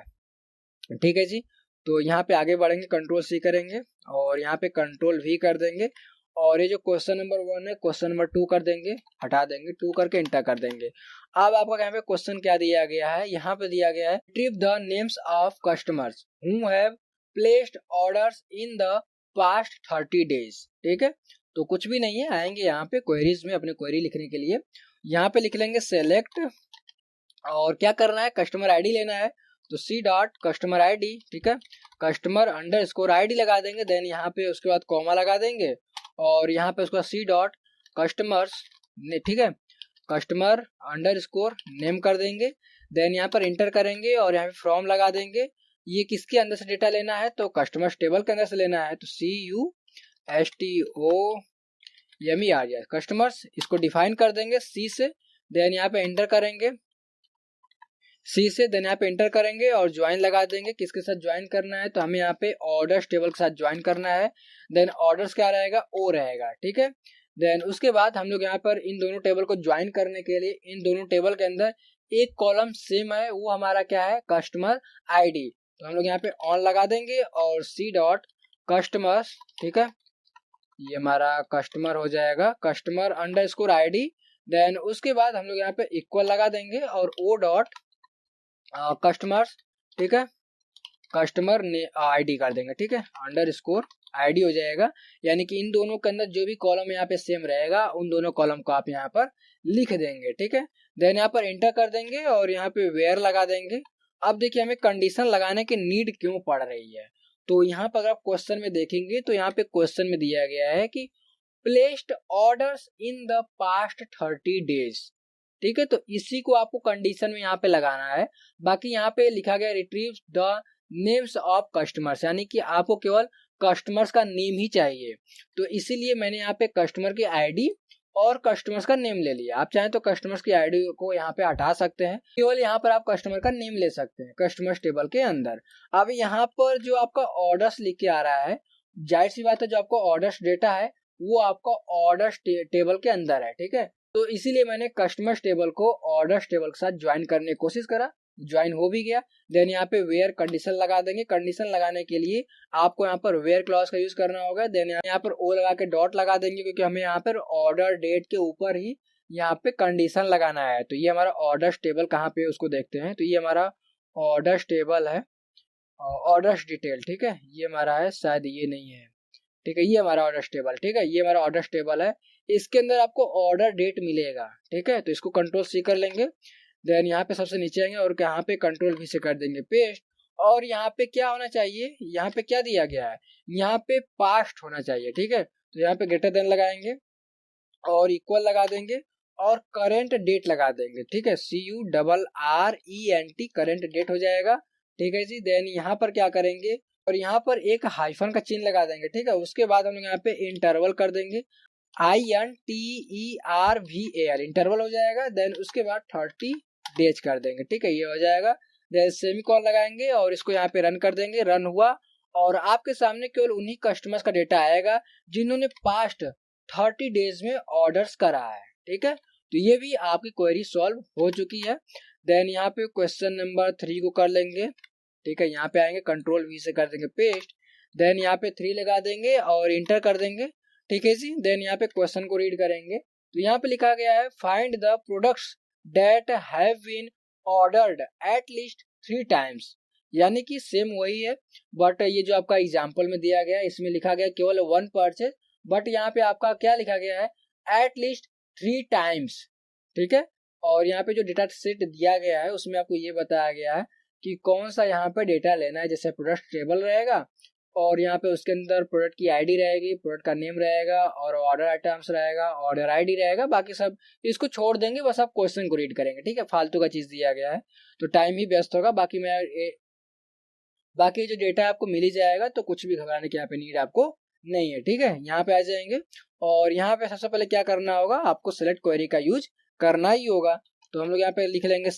ठीक है जी, तो यहाँ पे आगे बढ़ेंगे, कंट्रोल C करेंगे और यहाँ पे कंट्रोल V कर देंगे, और ये जो क्वेश्चन नंबर 1 है क्वेश्चन नंबर 2 कर देंगे, हटा देंगे, 2 करके इंटर कर देंगे। अब आपका यहाँ पे क्वेश्चन क्या दिया गया है, यहाँ पे दिया गया है retrieve the names of customers who have placed orders in the past 30 days. ठीक है, तो कुछ भी नहीं है, आएंगे यहाँ पे क्वेरीज में अपने क्वेरी लिखने के लिए, यहाँ पे लिख लेंगे सेलेक्ट, और क्या करना है, कस्टमर आईडी लेना है, तो C डॉट कस्टमर आईडी, ठीक है, कस्टमर अंडरस्कोर आईडी लगा देंगे, देन यहाँ पे उसके बाद कॉमा लगा देंगे, और यहाँ पे उसका C डॉट कस्टमर्स, ठीक है, कस्टमर अंडरस्कोर नेम कर देंगे, देन यहाँ पर इंटर करेंगे और यहाँ पे फ्रॉम लगा देंगे। ये किसके अंदर से डेटा लेना है, तो कस्टमर्स टेबल के अंदर से लेना है, तो CUSTOMER आ जाए कस्टमर्स, इसको डिफाइन कर देंगे C से, देन यहाँ पे इंटर करेंगे C से, देन यहाँ पे इंटर करेंगे और ज्वाइन लगा देंगे। किसके साथ ज्वाइन करना है, तो हमें यहाँ पे ऑर्डर्स टेबल के साथ ज्वाइन करना है, देन ऑर्डर्स क्या रहेगा, O रहेगा। ठीक है, देन उसके बाद हम लोग यहाँ पर इन दोनों टेबल को ज्वाइन करने के लिए इन दोनों टेबल के अंदर एक कॉलम सेम है, वो हमारा क्या है, कस्टमर आईडी, तो हम लोग यहाँ पे ऑन लगा देंगे और C डॉट कस्टमर्स, ठीक है, ये हमारा कस्टमर हो जाएगा, कस्टमर अंडरस्कोर आईडी, देन उसके बाद हम लोग यहाँ पे इक्वल लगा देंगे और O डॉट कस्टमर्स, ठीक है, कस्टमर ने आईडी कर देंगे, ठीक है, अंडरस्कोर आईडी हो जाएगा, यानी कि इन दोनों के अंदर जो भी कॉलम यहाँ पे सेम रहेगा उन दोनों कॉलम को आप यहाँ पर लिख देंगे। ठीक है, देन यहाँ पर इंटर कर देंगे और यहाँ पे वेयर लगा देंगे। अब देखिए हमें कंडीशन लगाने की नीड क्यों पड़ रही है, तो यहाँ पर अगर आप क्वेश्चन में देखेंगे तो यहाँ पे क्वेश्चन में दिया गया है कि placed orders in the past 30 days. ठीक है, तो इसी को आपको कंडीशन में यहाँ पे लगाना है। बाकी यहाँ पे लिखा गया retrieve the names of customers, यानी कि आपको केवल कस्टमर्स का नेम ही चाहिए, तो इसीलिए मैंने यहाँ पे कस्टमर की आईडी और कस्टमर्स का नेम ले लिया। आप चाहें तो कस्टमर्स की आईडी को यहाँ पे हटा सकते हैं, केवल यहाँ पर आप कस्टमर का नेम ले सकते हैं कस्टमर्स टेबल के अंदर। अब यहाँ पर जो आपका ऑर्डर्स लिख के आ रहा है, जाहिर सी बात है जो आपका ऑर्डर्स डेटा है वो आपका ऑर्डर्स टेबल के अंदर है। ठीक है, तो इसीलिए मैंने कस्टमर्स टेबल को ऑर्डर्स टेबल के साथ ज्वाइन करने की कोशिश करा, ज्वाइन हो भी गया। देन यहाँ पे वेयर कंडीशन लगा देंगे, कंडीशन लगाने के लिए आपको यहाँ पर वेयर क्लॉज का यूज करना होगा। देन यहाँ पर ओ लगा के डॉट लगा देंगे, क्योंकि हमें यहाँ पर ऑर्डर डेट के ऊपर ही यहाँ पे कंडीशन लगाना है। तो ये हमारा ऑर्डर्स टेबल कहाँ पे उसको देखते हैं, तो ये हमारा ऑर्डर्स टेबल है, ऑर्डर्स डिटेल, ठीक है, ये हमारा है, शायद ये नहीं है, ठीक है, ये हमारा ऑर्डर्स टेबल, ठीक है, ये हमारा ऑर्डर्स टेबल है, इसके अंदर आपको ऑर्डर डेट मिलेगा। ठीक है, तो इसको कंट्रोल C कर लेंगे, देन यहाँ पे सबसे नीचे आएंगे और यहाँ पे कंट्रोल V से कर देंगे पेस्ट, और यहाँ पे क्या होना चाहिए, यहाँ पे क्या दिया गया है, यहाँ पे पास्ट होना चाहिए। ठीक है, तो यहाँ पे ग्रेटर देन लगाएंगे और इक्वल लगा देंगे और करेंट डेट लगा देंगे। ठीक है, CURRENT करेंट डेट हो जाएगा। ठीक है जी, देन यहाँ पर क्या करेंगे और यहाँ पर एक हाइफन का चिन्ह लगा देंगे। ठीक है, उसके बाद हम लोग यहाँ पे इंटरवल कर देंगे, INTERVAL इंटरवल हो जाएगा। देन उसके बाद 30 डेज कर देंगे। ठीक है, ये हो जाएगा। देन सेमीकोलन लगाएंगे और इसको यहाँ पे रन कर देंगे, रन हुआ और आपके सामने केवल उन्हीं कस्टमर्स का डेटा आएगा जिन्होंने पास्ट 30 डेज में ऑर्डर्स करा है। ठीक है, तो ये भी आपकी क्वेरी सॉल्व हो चुकी है। देन यहाँ पे क्वेश्चन नंबर 3 को कर लेंगे। ठीक है, यहाँ पे आएंगे, कंट्रोल V से कर देंगे पेस्ट, देन यहाँ पे 3 लगा देंगे और इंटर कर देंगे। ठीक है जी, देन यहाँ पे क्वेश्चन को रीड करेंगे, तो यहाँ पे लिखा गया है find the products that have been ordered at least 3 times, यानी कि सेम वही है, बट ये जो आपका एग्जांपल में दिया गया है इसमें लिखा गया केवल 1 परचेज, बट यहाँ पे आपका क्या लिखा गया है, एट लीस्ट 3 टाइम्स। ठीक है, और यहाँ पे जो डेटा सेट दिया गया है उसमें आपको ये बताया गया है कि कौन सा यहाँ पे डेटा लेना है, जैसे प्रोडक्ट टेबल रहेगा और यहाँ पे उसके अंदर प्रोडक्ट की आईडी रहेगी, प्रोडक्ट का नेम रहेगा और ऑर्डर आइटम्स रहेगा, ऑर्डर आईडी रहेगा, बाकी सब इसको छोड़ देंगे, बस आप क्वेश्चन को रीड करेंगे। ठीक है, फालतू का चीज दिया गया है तो टाइम ही व्यस्त होगा, बाकी जो डेटा आपको मिल ही जाएगा, तो कुछ भी घबराने की यहाँ पे नीड आपको नहीं है। ठीक है, यहाँ पे आ जाएंगे और यहाँ पे सबसे पहले क्या करना होगा, आपको सिलेक्ट क्वेरी का यूज करना ही होगा। तो हम लोग यहाँ पे लिख लेंगे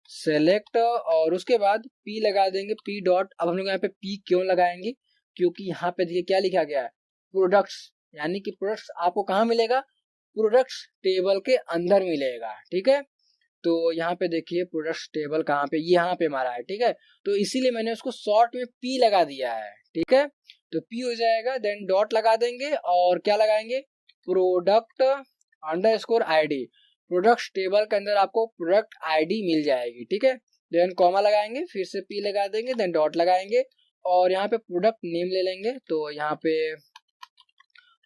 सेलेक्ट और उसके बाद पी लगा देंगे, पी डॉट। अब हम लोग यहाँ पे पी क्यों लगाएंगे, क्योंकि यहाँ पे देखिए क्या लिखा गया है, प्रोडक्ट्स, यानी कि प्रोडक्ट्स आपको कहाँ मिलेगा, प्रोडक्ट्स टेबल के अंदर मिलेगा। ठीक है, तो यहाँ पे देखिए प्रोडक्ट्स टेबल कहाँ पे, यहाँ पे हमारा है। ठीक है, तो इसीलिए मैंने उसको शॉर्ट में पी लगा दिया है। ठीक है, तो पी हो जाएगा, देन डॉट लगा देंगे और क्या लगाएंगे, product underscore ID. Products table के अंदर आपको प्रोडक्ट आईडी मिल जाएगी। ठीक है, देन कॉमा लगाएंगे, फिर से पी लगा देंगे, देन डॉट लगाएंगे और यहाँ पे प्रोडक्ट नेम ले लेंगे, तो यहाँ पे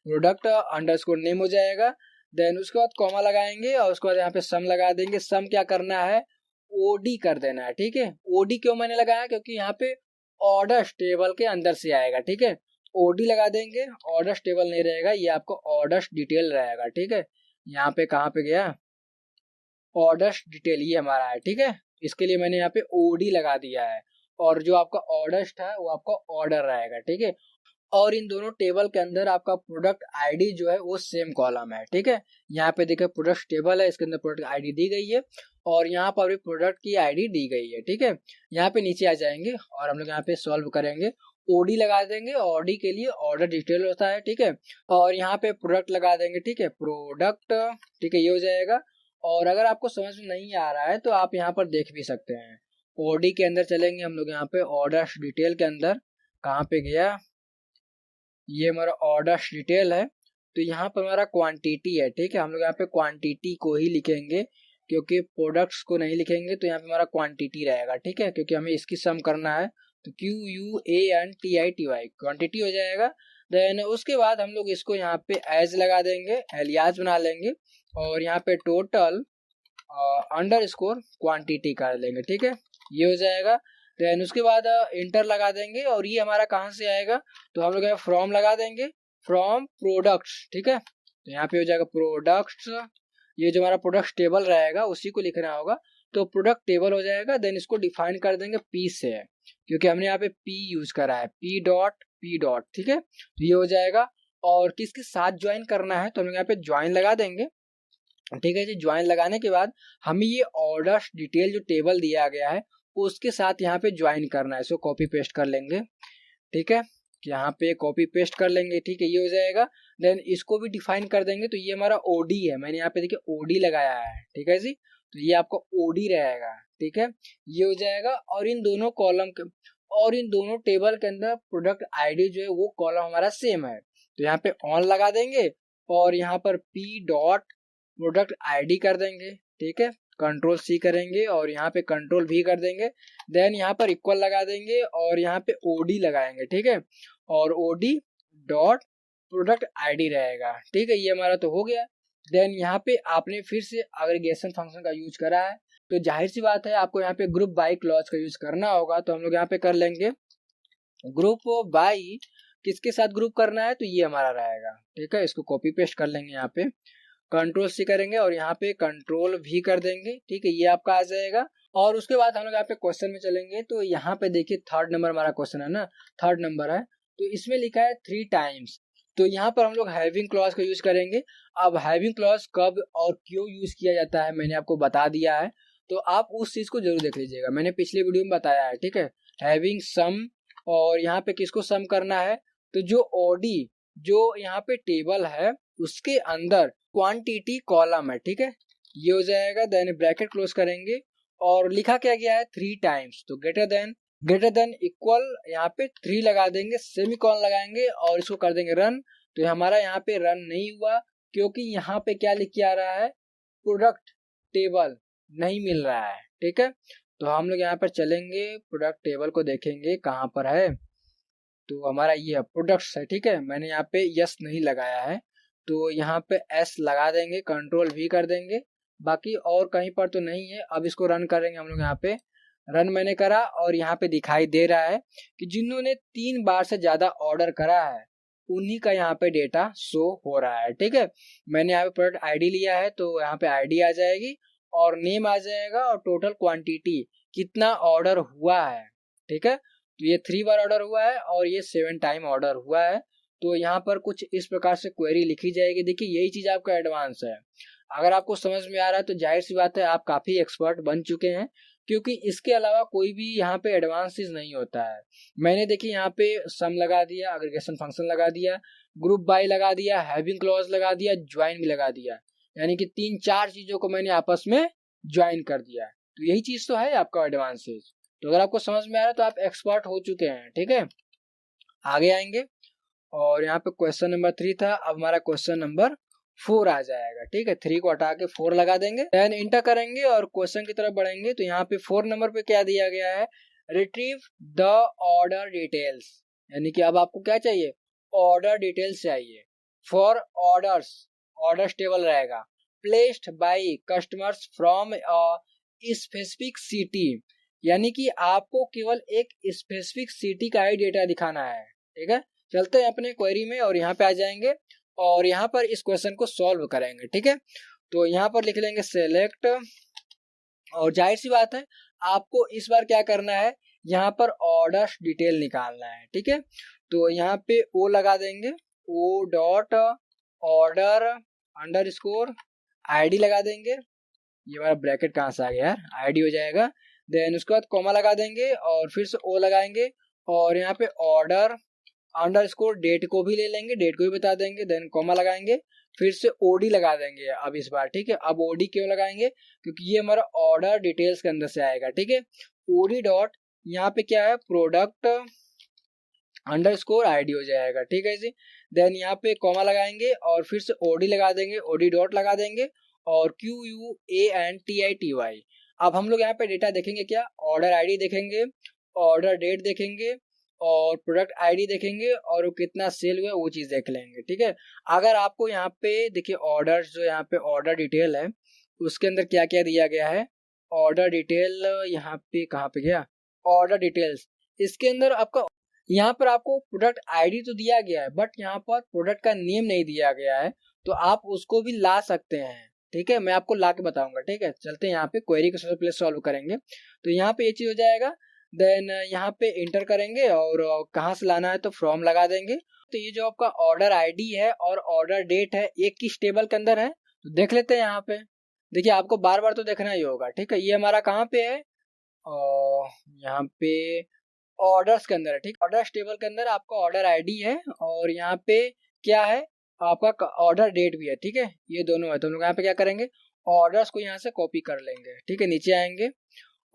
प्रोडक्ट अंडरस्कोर नेम हो जाएगा। देन उसके बाद कॉमा लगाएंगे और उसके बाद यहाँ पे सम लगा देंगे। सम क्या करना है, ओडी कर देना है। ठीक है, ओडी क्यों मैंने लगाया, क्योंकि यहाँ पे ऑर्डर टेबल के अंदर से आएगा। ठीक है, ओडी लगा देंगे, ऑर्डर टेबल नहीं रहेगा, ये आपको ऑर्डर डिटेल रहेगा। ठीक है, यहाँ पे कहाँ पे गया, ऑर्डर डिटेल ये हमारा है। ठीक है, इसके लिए मैंने यहाँ पे ओडी लगा दिया है और जो आपका ऑर्डर था वो आपका ऑर्डर रहेगा। ठीक है, और इन दोनों टेबल के अंदर आपका प्रोडक्ट आईडी जो है वो सेम कॉलम है। ठीक है, यहाँ पे देखिए प्रोडक्ट टेबल है, इसके अंदर प्रोडक्ट आईडी दी गई है और यहाँ पर भी प्रोडक्ट की आईडी दी गई है। ठीक है, यहाँ पे नीचे आ जाएंगे और हम लोग यहाँ पे सॉल्व करेंगे, ओडी लगा देंगे, ओडी के लिए ऑर्डर डिटेल होता है। ठीक है, और यहाँ पे प्रोडक्ट लगा देंगे। ठीक है, प्रोडक्ट, ठीक है, ये हो जाएगा। और अगर आपको समझ में नहीं आ रहा है तो आप यहाँ पर देख भी सकते हैं, ओडी के अंदर चलेंगे हम लोग, यहाँ पे ऑर्डर डिटेल के अंदर कहाँ पे गया, ये हमारा ऑर्डर डिटेल है, तो यहाँ पर हमारा क्वांटिटी है। ठीक है, हम लोग यहाँ पे क्वांटिटी को ही लिखेंगे, क्योंकि प्रोडक्ट्स को नहीं लिखेंगे तो यहाँ पे हमारा क्वांटिटी रहेगा। ठीक है, क्योंकि हमें इसकी सम करना है, तो QUANTITY क्वांटिटी हो जाएगा। देन उसके बाद हम लोग इसको यहाँ पे एज लगा देंगे, एलियास बना लेंगे और यहाँ पे टोटल अंडरस्कोर क्वांटिटी कर लेंगे। ठीक है, ये हो जाएगा। देन उसके बाद इंटर लगा देंगे और ये हमारा कहाँ से आएगा, तो हम लोग यहाँ फ्रॉम लगा देंगे, फ्रॉम प्रोडक्ट्स। ठीक है, तो यहाँ पे हो जाएगा प्रोडक्ट्स, ये जो हमारा प्रोडक्ट टेबल रहेगा उसी को लिखना होगा, तो प्रोडक्ट टेबल हो जाएगा। देन इसको डिफाइन कर देंगे पी से, क्योंकि हमने यहाँ पे पी यूज करा है, पी डॉट। ठीक है, तो ये हो जाएगा। और किसके साथ ज्वाइन करना है, तो हम यहाँ पे ज्वाइन लगा देंगे। ठीक है जी, ज्वाइन लगाने के बाद हमें ये ऑर्डर डिटेल जो टेबल दिया गया है उसके साथ यहाँ पे ज्वाइन करना है, इसको कॉपी पेस्ट कर लेंगे। ठीक है, यहाँ पे कॉपी पेस्ट कर लेंगे। ठीक है, ये हो जाएगा। देन इसको भी डिफाइन कर देंगे, तो ये हमारा ओडी है, मैंने यहाँ पे देखिए ओडी लगाया है। ठीक है जी, तो ये आपका ओडी रहेगा। ठीक है, ये हो जाएगा। और इन दोनों कॉलम के और इन दोनों टेबल के अंदर प्रोडक्ट आईडी जो है वो कॉलम हमारा सेम है, तो यहाँ पे ऑन लगा देंगे और यहाँ पर पी डॉट प्रोडक्ट आईडी कर देंगे। ठीक है, कंट्रोल सी करेंगे और यहाँ पे कंट्रोल भी कर देंगे। देन यहाँ पर इक्वल लगा देंगे और यहाँ पे ओडी लगाएंगे। ठीक है, और ओडी डॉट प्रोडक्ट आईडी रहेगा। ठीक है, ये हमारा तो हो गया। देन यहाँ पे आपने फिर से एग्रीगेशन फंक्शन का यूज करा है, तो जाहिर सी बात है आपको यहाँ पे ग्रुप बाई क्लॉज का यूज करना होगा, तो हम लोग यहाँ पे कर लेंगे ग्रुप बाई। किसके साथ ग्रुप करना है, तो ये हमारा रहेगा। ठीक है, इसको कॉपी पेस्ट कर लेंगे, यहाँ पे कंट्रोल सी करेंगे और यहाँ पे कंट्रोल भी कर देंगे। ठीक है, ये आपका आ जाएगा। और उसके बाद हम लोग यहाँ पे क्वेश्चन में चलेंगे, तो यहाँ पे देखिए थर्ड नंबर हमारा क्वेश्चन है ना, थर्ड नंबर है, तो इसमें लिखा है 3 टाइम्स, तो यहाँ पर हम लोग हैविंग क्लॉज का यूज करेंगे। अब हैविंग क्लॉज कब और क्यों यूज किया जाता है मैंने आपको बता दिया है, तो आप उस चीज को जरूर देख लीजिएगा, मैंने पिछले वीडियो में बताया है। ठीक है, हैविंग सम, और यहाँ पे किसको सम करना है, तो जो ओडी जो यहाँ पे टेबल है उसके अंदर क्वांटिटी कॉलम है। ठीक है, ये हो जाएगा। देन ब्रैकेट क्लोज करेंगे और लिखा क्या गया है 3 टाइम्स, तो ग्रेटर देन इक्वल यहाँ पे 3 लगा देंगे, सेमीकोलन लगाएंगे और इसको कर देंगे रन। तो हमारा यहाँ पे रन नहीं हुआ, क्योंकि यहाँ पे क्या लिख के आ रहा है, प्रोडक्ट टेबल नहीं मिल रहा है। ठीक है, तो हम लोग यहाँ पर चलेंगे, प्रोडक्ट टेबल को देखेंगे कहाँ पर है, तो हमारा ये प्रोडक्ट्स है। ठीक है, मैंने यहाँ पे यस नहीं लगाया है, तो यहाँ पे एस लगा देंगे, कंट्रोल भी कर देंगे, बाकी और कहीं पर तो नहीं है। अब इसको रन करेंगे हम लोग, यहाँ पे रन मैंने करा और यहाँ पे दिखाई दे रहा है कि जिन्होंने 3 बार से ज्यादा ऑर्डर करा है उन्हीं का यहाँ पे डेटा शो हो रहा है। ठीक है, मैंने यहाँ पे प्रोडक्ट आईडी लिया है, तो यहाँ पे आईडी आ जाएगी और नेम आ जाएगा और टोटल क्वांटिटी कितना ऑर्डर हुआ है। ठीक है, तो ये 3 बार ऑर्डर हुआ है और ये 7 टाइम ऑर्डर हुआ है, तो यहाँ पर कुछ इस प्रकार से क्वेरी लिखी जाएगी। देखिए यही चीज आपका एडवांस है, अगर आपको समझ में आ रहा है तो जाहिर सी बात है आप काफी एक्सपर्ट बन चुके हैं, क्योंकि इसके अलावा कोई भी यहाँ पे एडवांस चीज नहीं होता है। मैंने देखिए यहाँ पे सम लगा दिया, अग्रीगेशन फंक्शन लगा दिया, ग्रुप बाय लगा दिया, हैविंग क्लॉज लगा दिया, ज्वाइन भी लगा दिया, यानी कि 3-4 चीजों को मैंने आपस में ज्वाइन कर दिया। तो यही चीज तो है आपका एडवांसेज। तो अगर आपको समझ में आ रहा है तो आप एक्सपर्ट हो चुके हैं। ठीक है, आगे आएंगे और यहाँ पे क्वेश्चन नंबर 3 था, अब हमारा क्वेश्चन नंबर 4 आ जाएगा। ठीक है, 3 को हटा के 4 लगा देंगे, देन इंटर करेंगे और क्वेश्चन की तरफ बढ़ेंगे। तो यहाँ पे 4 नंबर पे क्या दिया गया है, रिट्रीव द ऑर्डर डिटेल्स, यानी कि अब आपको क्या चाहिए, ऑर्डर डिटेल्स चाहिए फॉर ऑर्डर्स, ऑर्डर्स टेबल रहेगा, placed bye customers from specific city, यानी कि आपको केवल एक स्पेसिफिक सिटी का ही डेटा दिखाना है। ठीक है, चलते हैं अपने क्वेरी में और यहाँ पे आ जाएंगे और यहाँ पर इस क्वेश्चन को सॉल्व करेंगे। ठीक है, तो यहाँ पर लिख लेंगे सेलेक्ट, और जाहिर सी बात है आपको इस बार क्या करना है, यहाँ पर ऑर्डर डिटेल निकालना है। ठीक है, तो यहाँ पे ओ लगा देंगे, O dot order underscore ID लगा देंगे, ये हमारा ब्रैकेट कहाँ से आ गया यार, ID हो जाएगा। देन उसके बाद कॉमा लगा देंगे और फिर से ओ लगाएंगे और यहाँ पे ऑर्डर अंडर स्कोर डेट को भी ले लेंगे, डेट को भी बता देंगे, देन कॉमा लगाएंगे, फिर से ओडी लगा देंगे अब इस बार। ठीक है, अब ओडी क्यों लगाएंगे, क्योंकि ये हमारा ऑर्डर डिटेल्स के अंदर से आएगा। ठीक है, ओडी डॉट यहाँ पे क्या है, प्रोडक्ट अंडर स्कोर ID हो जाएगा। ठीक है जी, देन यहाँ पे कॉमा लगाएंगे और फिर से ओडी लगा देंगे, ओडी डॉट लगा देंगे और QUANTITY। अब हम लोग यहाँ पे डेटा देखेंगे, क्या ऑर्डर ID देखेंगे, ऑर्डर डेट देखेंगे और प्रोडक्ट ID देखेंगे और वो कितना सेल हुआ वो चीज देख लेंगे। ठीक है, अगर आपको यहाँ पे देखिए ऑर्डर, जो यहाँ पे ऑर्डर डिटेल है उसके अंदर क्या क्या दिया गया है, ऑर्डर डिटेल यहाँ पे कहाँ पे गया, ऑर्डर डिटेल्स, इसके अंदर आपका यहाँ पर आपको प्रोडक्ट ID तो दिया गया है बट यहाँ पर प्रोडक्ट का नेम नहीं दिया गया है, तो आप उसको भी ला सकते हैं। ठीक है, मैं आपको ला के बताऊंगा। ठीक है, चलते हैं यहाँ पे क्वेरी को सबसे पहले सॉल्व करेंगे। तो यहाँ पे ये चीज हो जाएगा, देन यहाँ पे इंटर करेंगे और कहाँ से लाना है तो फ्रॉम लगा देंगे। तो ये जो आपका ऑर्डर ID है और ऑर्डर डेट है एक किस टेबल के अंदर है, तो देख लेते हैं। यहाँ पे देखिए आपको बार बार तो देखना ही होगा। ठीक है, ये हमारा कहाँ पे है, और यहाँ पे ऑर्डर्स के अंदर है। ठीक, ऑर्डर्स टेबल के अंदर आपका ऑर्डर ID है और यहाँ पे क्या है, आपका ऑर्डर डेट भी है। ठीक है, ये दोनों है, तो हम लोग यहाँ पे क्या करेंगे, ऑर्डर्स को यहाँ से कॉपी कर लेंगे। ठीक है, नीचे आएंगे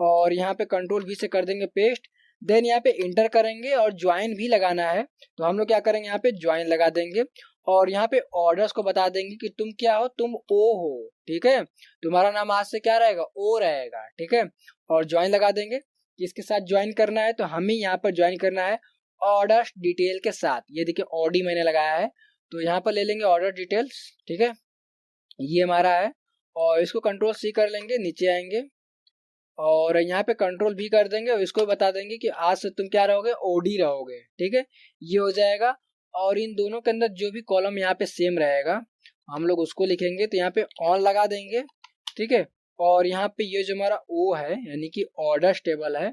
और यहाँ पे कंट्रोल V से कर देंगे पेस्ट, देन यहाँ पे इंटर करेंगे और ज्वाइन भी लगाना है, तो हम लोग क्या करेंगे, यहाँ पे ज्वाइन लगा देंगे और यहाँ पे ऑर्डर्स को बता देंगे कि तुम क्या हो, तुम O हो। ठीक है, तुम्हारा नाम आज से क्या रहेगा, O रहेगा। ठीक है, और ज्वाइन लगा देंगे, किसके साथ ज्वाइन करना है, तो हमें यहाँ पर ज्वाइन करना है ऑर्डर डिटेल के साथ। ये देखिए OD मैंने लगाया है, तो यहाँ पर ले लेंगे ऑर्डर डिटेल्स। ठीक है, ये हमारा है और इसको कंट्रोल C कर लेंगे, नीचे आएंगे और यहाँ पे कंट्रोल V कर देंगे और इसको बता देंगे कि आज से तुम क्या रहोगे, OD रहोगे। ठीक है, ये हो जाएगा और इन दोनों के अंदर जो भी कॉलम यहाँ पे सेम रहेगा हम लोग उसको लिखेंगे, तो यहाँ पे ऑन लगा देंगे। ठीक है, और यहाँ पे ये जो हमारा O है यानी कि ऑर्डर टेबल है,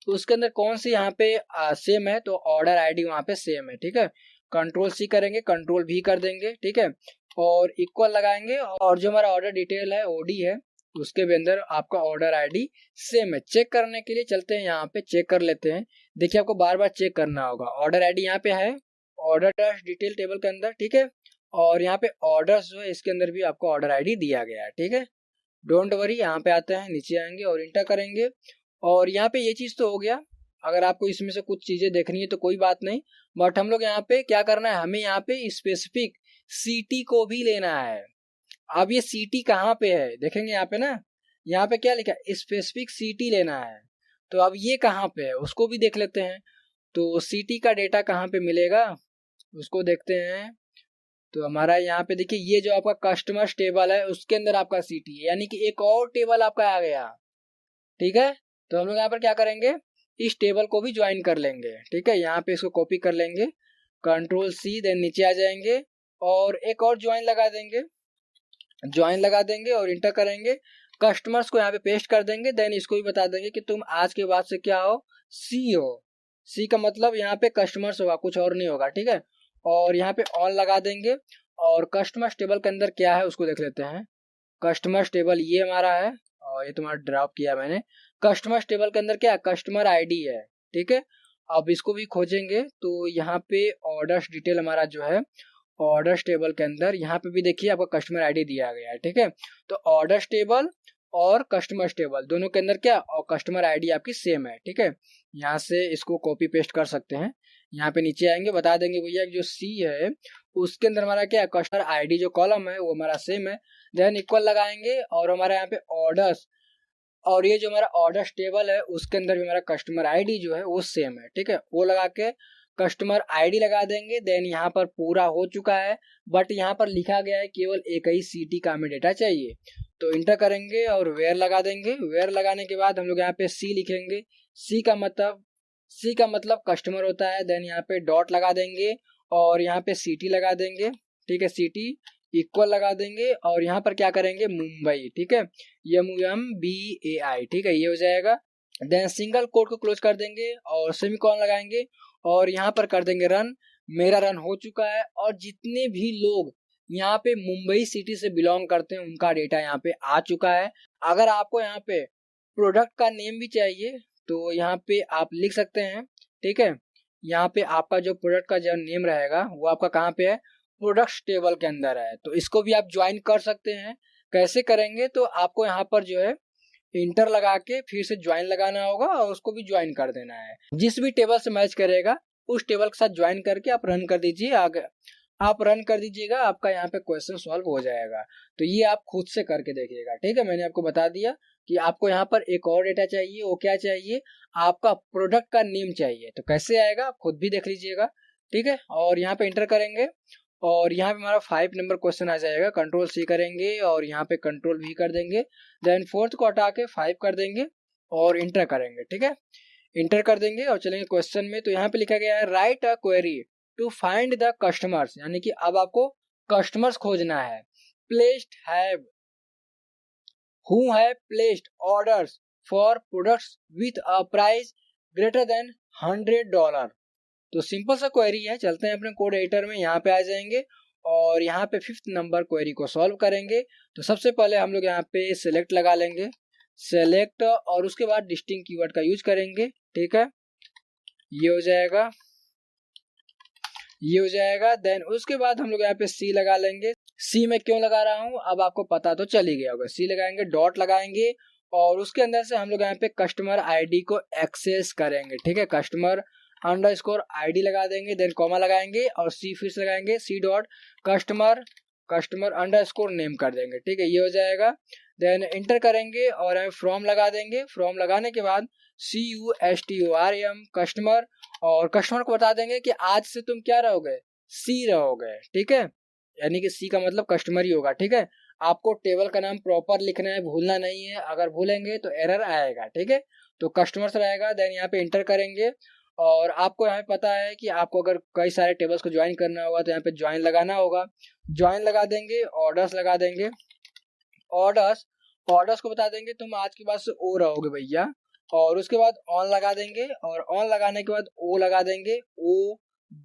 तो उसके अंदर कौन सी यहाँ पे सेम है, तो ऑर्डर ID वहाँ पे सेम है। ठीक है, कंट्रोल C करेंगे, कंट्रोल V कर देंगे। ठीक है, और इक्वल लगाएंगे और जो हमारा ऑर्डर डिटेल है OD है उसके भी अंदर आपका ऑर्डर ID सेम है। चेक करने के लिए चलते हैं, यहाँ पे चेक कर लेते हैं। देखिए आपको बार बार चेक करना होगा, ऑर्डर ID यहाँ पे है ऑर्डर डिटेल टेबल के अंदर। ठीक है, और यहाँ पे ऑर्डर्स जो है इसके अंदर भी आपको ऑर्डर ID दिया गया है। ठीक है, डोंट वरी, यहाँ पे आते हैं, नीचे आएंगे और इंटर करेंगे और यहाँ पे ये चीज तो हो गया। अगर आपको इसमें से कुछ चीजें देखनी है तो कोई बात नहीं, बट हम लोग यहाँ पे क्या करना है, हमें यहाँ पे स्पेसिफिक सिटी को भी लेना है। अब ये सिटी कहाँ पे है देखेंगे, यहाँ पे ना, यहाँ पे क्या लिखा है, स्पेसिफिक सिटी लेना है, तो अब ये कहाँ पे है उसको भी देख लेते हैं। तो सिटी का डेटा कहाँ पे मिलेगा उसको देखते हैं। तो हमारा यहाँ पे देखिए ये जो आपका कस्टमर्स टेबल है उसके अंदर आपका सिटी है, यानी कि एक और टेबल आपका आ गया। ठीक है, तो हम लोग यहाँ पर क्या करेंगे, इस टेबल को भी ज्वाइन कर लेंगे। ठीक है, यहाँ पे इसको कॉपी कर लेंगे, कंट्रोल C, देन नीचे आ जाएंगे और एक और ज्वाइन लगा देंगे, ज्वाइन लगा देंगे और इंटर करेंगे, कस्टमर्स को यहाँ पे पेस्ट कर देंगे, देन इसको भी बता देंगे कि तुम आज के बाद से क्या हो, C हो। C का मतलब यहाँ पे कस्टमर्स होगा, कुछ और नहीं होगा। ठीक है, और यहाँ पे ऑन लगा देंगे और कस्टमर्स टेबल के अंदर क्या है उसको देख लेते हैं। कस्टमर टेबल ये हमारा है, और ये तुम्हारा ड्रॉप किया मैंने। कस्टमर टेबल के अंदर क्या कस्टमर आईडी है, ठीक है। अब इसको भी खोजेंगे तो यहाँ पे ऑर्डर्स डिटेल हमारा जो है ऑर्डर्स टेबल के अंदर यहाँ पे भी देखिए आपका कस्टमर आईडी दिया गया है, ठीक है। तो ऑर्डर्स टेबल और कस्टमर टेबल दोनों के अंदर क्या और कस्टमर आईडी आपकी सेम है, ठीक है। यहाँ से इसको कॉपी पेस्ट कर सकते हैं। यहाँ पे नीचे आएंगे बता देंगे भैया जो सी है उसके अंदर हमारा क्या कस्टमर आईडी जो कॉलम है वो हमारा सेम है। देन इक्वल लगाएंगे और हमारा यहाँ पे ऑर्डर्स और ये जो हमारा ऑर्डर्स टेबल है उसके अंदर भी हमारा कस्टमर आईडी जो है वो सेम है, ठीक है। वो लगा के कस्टमर आईडी लगा देंगे। देन यहाँ पर पूरा हो चुका है, बट यहाँ पर लिखा गया है केवल एक ही सिटी का हमें डेटा चाहिए। तो इंटर करेंगे और वेयर लगा देंगे। वेयर लगाने के बाद हम लोग यहाँ पे सी लिखेंगे। सी का मतलब कस्टमर होता है। देन यहाँ पे डॉट लगा देंगे और यहाँ पे सिटी लगा देंगे, ठीक है। सिटी इक्वल लगा देंगे और यहाँ पर क्या करेंगे मुंबई, ठीक है। MUMBAI, ठीक है, ये हो जाएगा। देन सिंगल कोट को क्लोज कर देंगे और सेमीकोलन लगाएंगे और यहाँ पर कर देंगे रन। मेरा रन हो चुका है और जितने भी लोग यहाँ पे मुंबई सिटी से बिलोंग करते हैं उनका डेटा यहाँ पे आ चुका है। अगर आपको यहाँ पे प्रोडक्ट का नेम भी चाहिए तो यहाँ पे आप लिख सकते हैं, ठीक है। यहाँ पे आपका जो प्रोडक्ट का जो नेम रहेगा वो आपका कहाँ पे है प्रोडक्ट्स टेबल के अंदर है। तो इसको भी आप ज्वाइन कर सकते हैं। कैसे करेंगे तो आपको यहाँ पर जो है इंटर लगा के फिर से ज्वाइन लगाना होगा और उसको भी ज्वाइन कर देना है। जिस भी टेबल से मैच करेगा उस टेबल के साथ ज्वाइन करके आप रन कर दीजिए। आगे आप रन कर दीजिएगा, आपका यहाँ पे क्वेश्चन सॉल्व हो जाएगा। तो ये आप खुद से करके देखिएगा, ठीक है। मैंने आपको बता दिया कि आपको यहाँ पर एक और डेटा चाहिए। वो क्या चाहिए आपका प्रोडक्ट का नेम चाहिए। तो कैसे आएगा आप खुद भी देख लीजिएगा, ठीक है। और यहाँ पे इंटर करेंगे और यहाँ पे हमारा 5 नंबर क्वेश्चन आ जाएगा। कंट्रोल सी करेंगे और यहाँ पे कंट्रोल भी कर देंगे। देन 4th को हटा के 5 कर देंगे और इंटर करेंगे, ठीक है। इंटर कर देंगे और चलेंगे क्वेश्चन में। तो यहाँ पे लिखा गया है write a query to find the customers, यानी कि अब आपको कस्टमर्स खोजना है। Placed have who have placed orders for products with a price greater than $100। तो सिंपल सा क्वेरी है। चलते हैं अपने कोड एडिटर में, यहाँ पे आ जाएंगे और यहाँ पे 5th नंबर क्वेरी को सॉल्व करेंगे। तो सबसे पहले हम लोग यहाँ पे सेलेक्ट लगा लेंगे, सेलेक्ट, और उसके बाद डिस्टिंक्ट कीवर्ड का यूज करेंगे, ठीक है। ये हो जाएगा, ये हो जाएगा। देन उसके बाद हम लोग यहाँ पे सी लगा लेंगे। सी में क्यों लगा रहा हूँ अब आपको पता तो चल ही गया होगा। सी लगाएंगे, डॉट लगाएंगे और उसके अंदर से हम लोग यहाँ पे कस्टमर आईडी को एक्सेस करेंगे, ठीक है। कस्टमर अंडरस्कोर आईडी लगा देंगे, देन कॉमा लगाएंगे और सी फिर से लगाएंगे, C dot customer underscore name कर देंगे, ठीक है। ये हो जाएगा। देन इंटर करेंगे और हम फ्रॉम लगा देंगे। फ्रॉम लगाने के बाद CUSTORM कस्टमर, और कस्टमर को बता देंगे कि आज से तुम क्या रहोगे सी रहोगे, ठीक है। यानी कि सी का मतलब कस्टमर ही होगा, ठीक है। आपको टेबल का नाम प्रॉपर लिखना है, भूलना नहीं है। अगर भूलेंगे तो एरर आएगा, ठीक है। तो कस्टमर्स रहेगा। देन यहाँ पे इंटर करेंगे और आपको यहाँ पे पता है कि आपको अगर कई सारे टेबल्स को ज्वाइन करना होगा तो यहाँ पे ज्वाइन लगाना होगा। ज्वाइन लगा देंगे, ऑर्डर्स लगा देंगे। ऑर्डर्स को बता देंगे तुम आज के बाद से ओ रहोगे भैया, और उसके बाद ऑन लगा देंगे और ऑन लगाने के बाद ओ लगा देंगे, ओ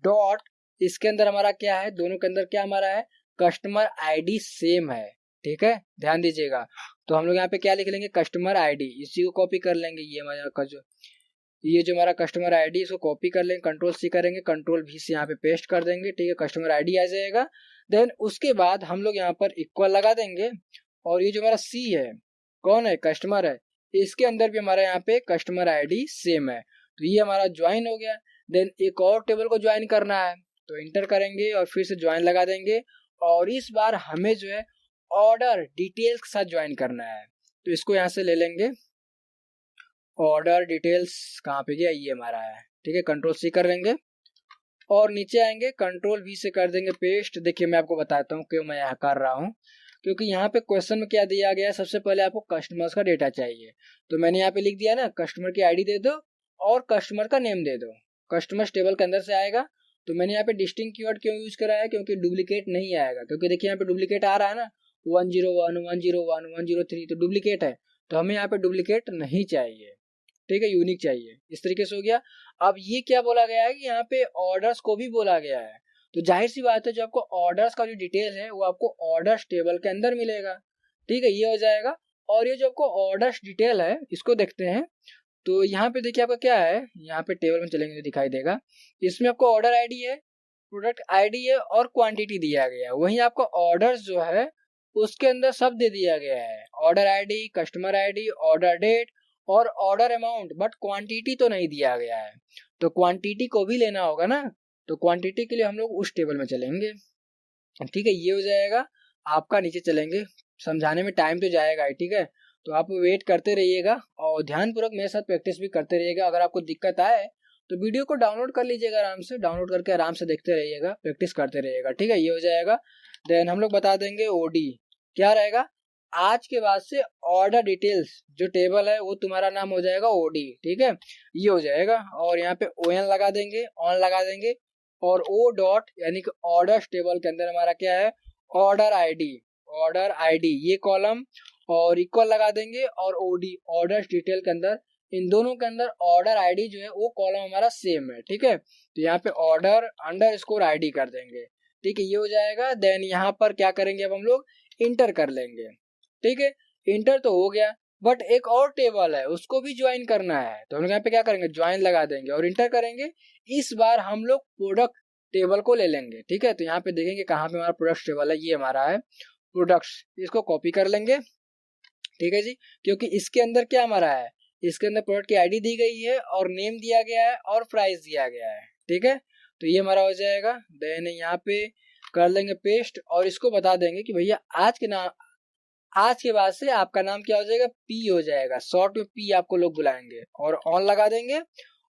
डॉट। इसके अंदर हमारा क्या है, दोनों के अंदर क्या हमारा है कस्टमर आईडी सेम है, ठीक है, ध्यान दीजिएगा। तो हम लोग यहाँ पे क्या लिख लेंगे कस्टमर आईडी, इसी को कॉपी कर लेंगे। ये जो हमारा कस्टमर आईडी इसको कॉपी कर लेंगे, कंट्रोल सी करेंगे, कंट्रोल वी से यहाँ पे पेस्ट कर देंगे, ठीक है। कस्टमर आईडी आ जाएगा। देन उसके बाद हम लोग यहाँ पर इक्वल लगा देंगे और ये जो हमारा सी है कौन है कस्टमर है, इसके अंदर भी हमारा यहाँ पे कस्टमर आईडी सेम है। तो ये हमारा ज्वाइन हो गया। देन एक और टेबल को ज्वाइन करना है तो इंटर करेंगे और फिर से ज्वाइन लगा देंगे और इस बार हमें जो है ऑर्डर डिटेल्स के साथ ज्वाइन करना है। तो इसको यहाँ से ले लेंगे, ऑर्डर डिटेल्स कहाँ पे गया, ये हमारा है, ठीक है। कंट्रोल सी कर लेंगे और नीचे आएंगे, कंट्रोल वी से कर देंगे पेस्ट। देखिए मैं आपको बताता हूँ क्यों मैं यहाँ कर रहा हूँ, क्योंकि यहाँ पे क्वेश्चन में क्या दिया गया है, सबसे पहले आपको कस्टमर्स का डेटा चाहिए। तो मैंने यहाँ पे लिख दिया ना कस्टमर की आईडी दे दो और कस्टमर का नेम दे दो। कस्टमर्स टेबल के अंदर से आएगा। तो मैंने यहाँ पे डिस्टिंक्ट कीवर्ड क्यों यूज करा है, क्योंकि डुप्लीकेट नहीं आएगा। क्योंकि देखिए यहाँ पे डुप्लीकेट आ रहा है ना 101 101 103, तो डुप्लीकेट है। तो हमें यहाँ पे डुप्लीकेट नहीं चाहिए, ठीक है, यूनिक चाहिए। इस तरीके से हो गया। अब ये क्या बोला गया है कि यहाँ पे ऑर्डर्स को भी बोला गया है। तो जाहिर सी बात है जो आपको ऑर्डर्स का जो डिटेल है वो आपको ऑर्डर्स टेबल के अंदर मिलेगा, ठीक है, ये हो जाएगा। और ये जो आपको ऑर्डर्स डिटेल है इसको देखते हैं। तो यहाँ पे देखिए आपका क्या है, यहाँ पे टेबल में चलेंगे तो दिखाई देगा। इसमें आपको ऑर्डर आईडी है, प्रोडक्ट आईडी है और क्वांटिटी दिया गया है। वहीं आपको ऑर्डर्स जो है उसके अंदर सब दे दिया गया है, order ID, customer ID, order date और ऑर्डर अमाउंट, बट क्वांटिटी तो नहीं दिया गया है। तो क्वांटिटी को भी लेना होगा ना, तो क्वांटिटी के लिए हम लोग उस टेबल में चलेंगे। ठीक है, ये हो जाएगा। आपका नीचे चलेंगे, समझाने में टाइम तो जाएगा ही, ठीक है। तो आप वेट करते रहिएगा और ध्यानपूर्वक मेरे साथ प्रैक्टिस भी करते रहिएगा। अगर आपको दिक्कत आए तो वीडियो को डाउनलोड कर लीजिएगा, आराम से डाउनलोड करके आराम से देखते रहिएगा, प्रैक्टिस करते रहिएगा। ठीक है, ये हो जाएगा। देन हम लोग बता देंगे ओडी क्या रहेगा। आज के बाद से ऑर्डर डिटेल्स जो टेबल है वो तुम्हारा नाम हो जाएगा ओडी। ठीक है, ये हो जाएगा। और यहाँ पे ओएन लगा देंगे, ऑन लगा देंगे और ओ डॉट यानी कि ऑर्डर टेबल के अंदर हमारा क्या है, ऑर्डर आईडी। ऑर्डर आईडी ये कॉलम और इक्वल लगा देंगे और ओडी ऑर्डर डिटेल के अंदर, इन दोनों के अंदर ऑर्डर आईडी जो है वो कॉलम हमारा सेम है। ठीक है, तो यहाँ पे ऑर्डर अंडर स्कोर आईडी कर देंगे। ठीक है, ये हो जाएगा। देन यहाँ पर क्या करेंगे, अब हम लोग इंटर कर लेंगे। ठीक है, इंटर तो हो गया, बट एक और टेबल है उसको भी ज्वाइन करना है। तो हम लोग यहाँ पे क्या करेंगे, ज्वाइन लगा देंगे और इंटर करेंगे। इस बार हम लोग प्रोडक्ट टेबल को ले लेंगे। ठीक है, तो यहाँ पे देखेंगे कहाँ पे हमारा प्रोडक्ट टेबल है, ये हमारा है प्रोडक्ट्स। इसको कॉपी कर लेंगे। ठीक है जी, क्योंकि इसके अंदर क्या हमारा है, इसके अंदर प्रोडक्ट की आईडी दी गई है और नेम दिया गया है और प्राइस दिया गया है। ठीक है, तो ये हमारा हो जाएगा। देन यहाँ पे कर लेंगे पेस्ट और इसको बता देंगे कि भैया आज के नाम, आज के बाद से आपका नाम क्या हो जाएगा, पी हो जाएगा, शॉर्ट में पी आपको लोग बुलाएंगे। और ऑन लगा देंगे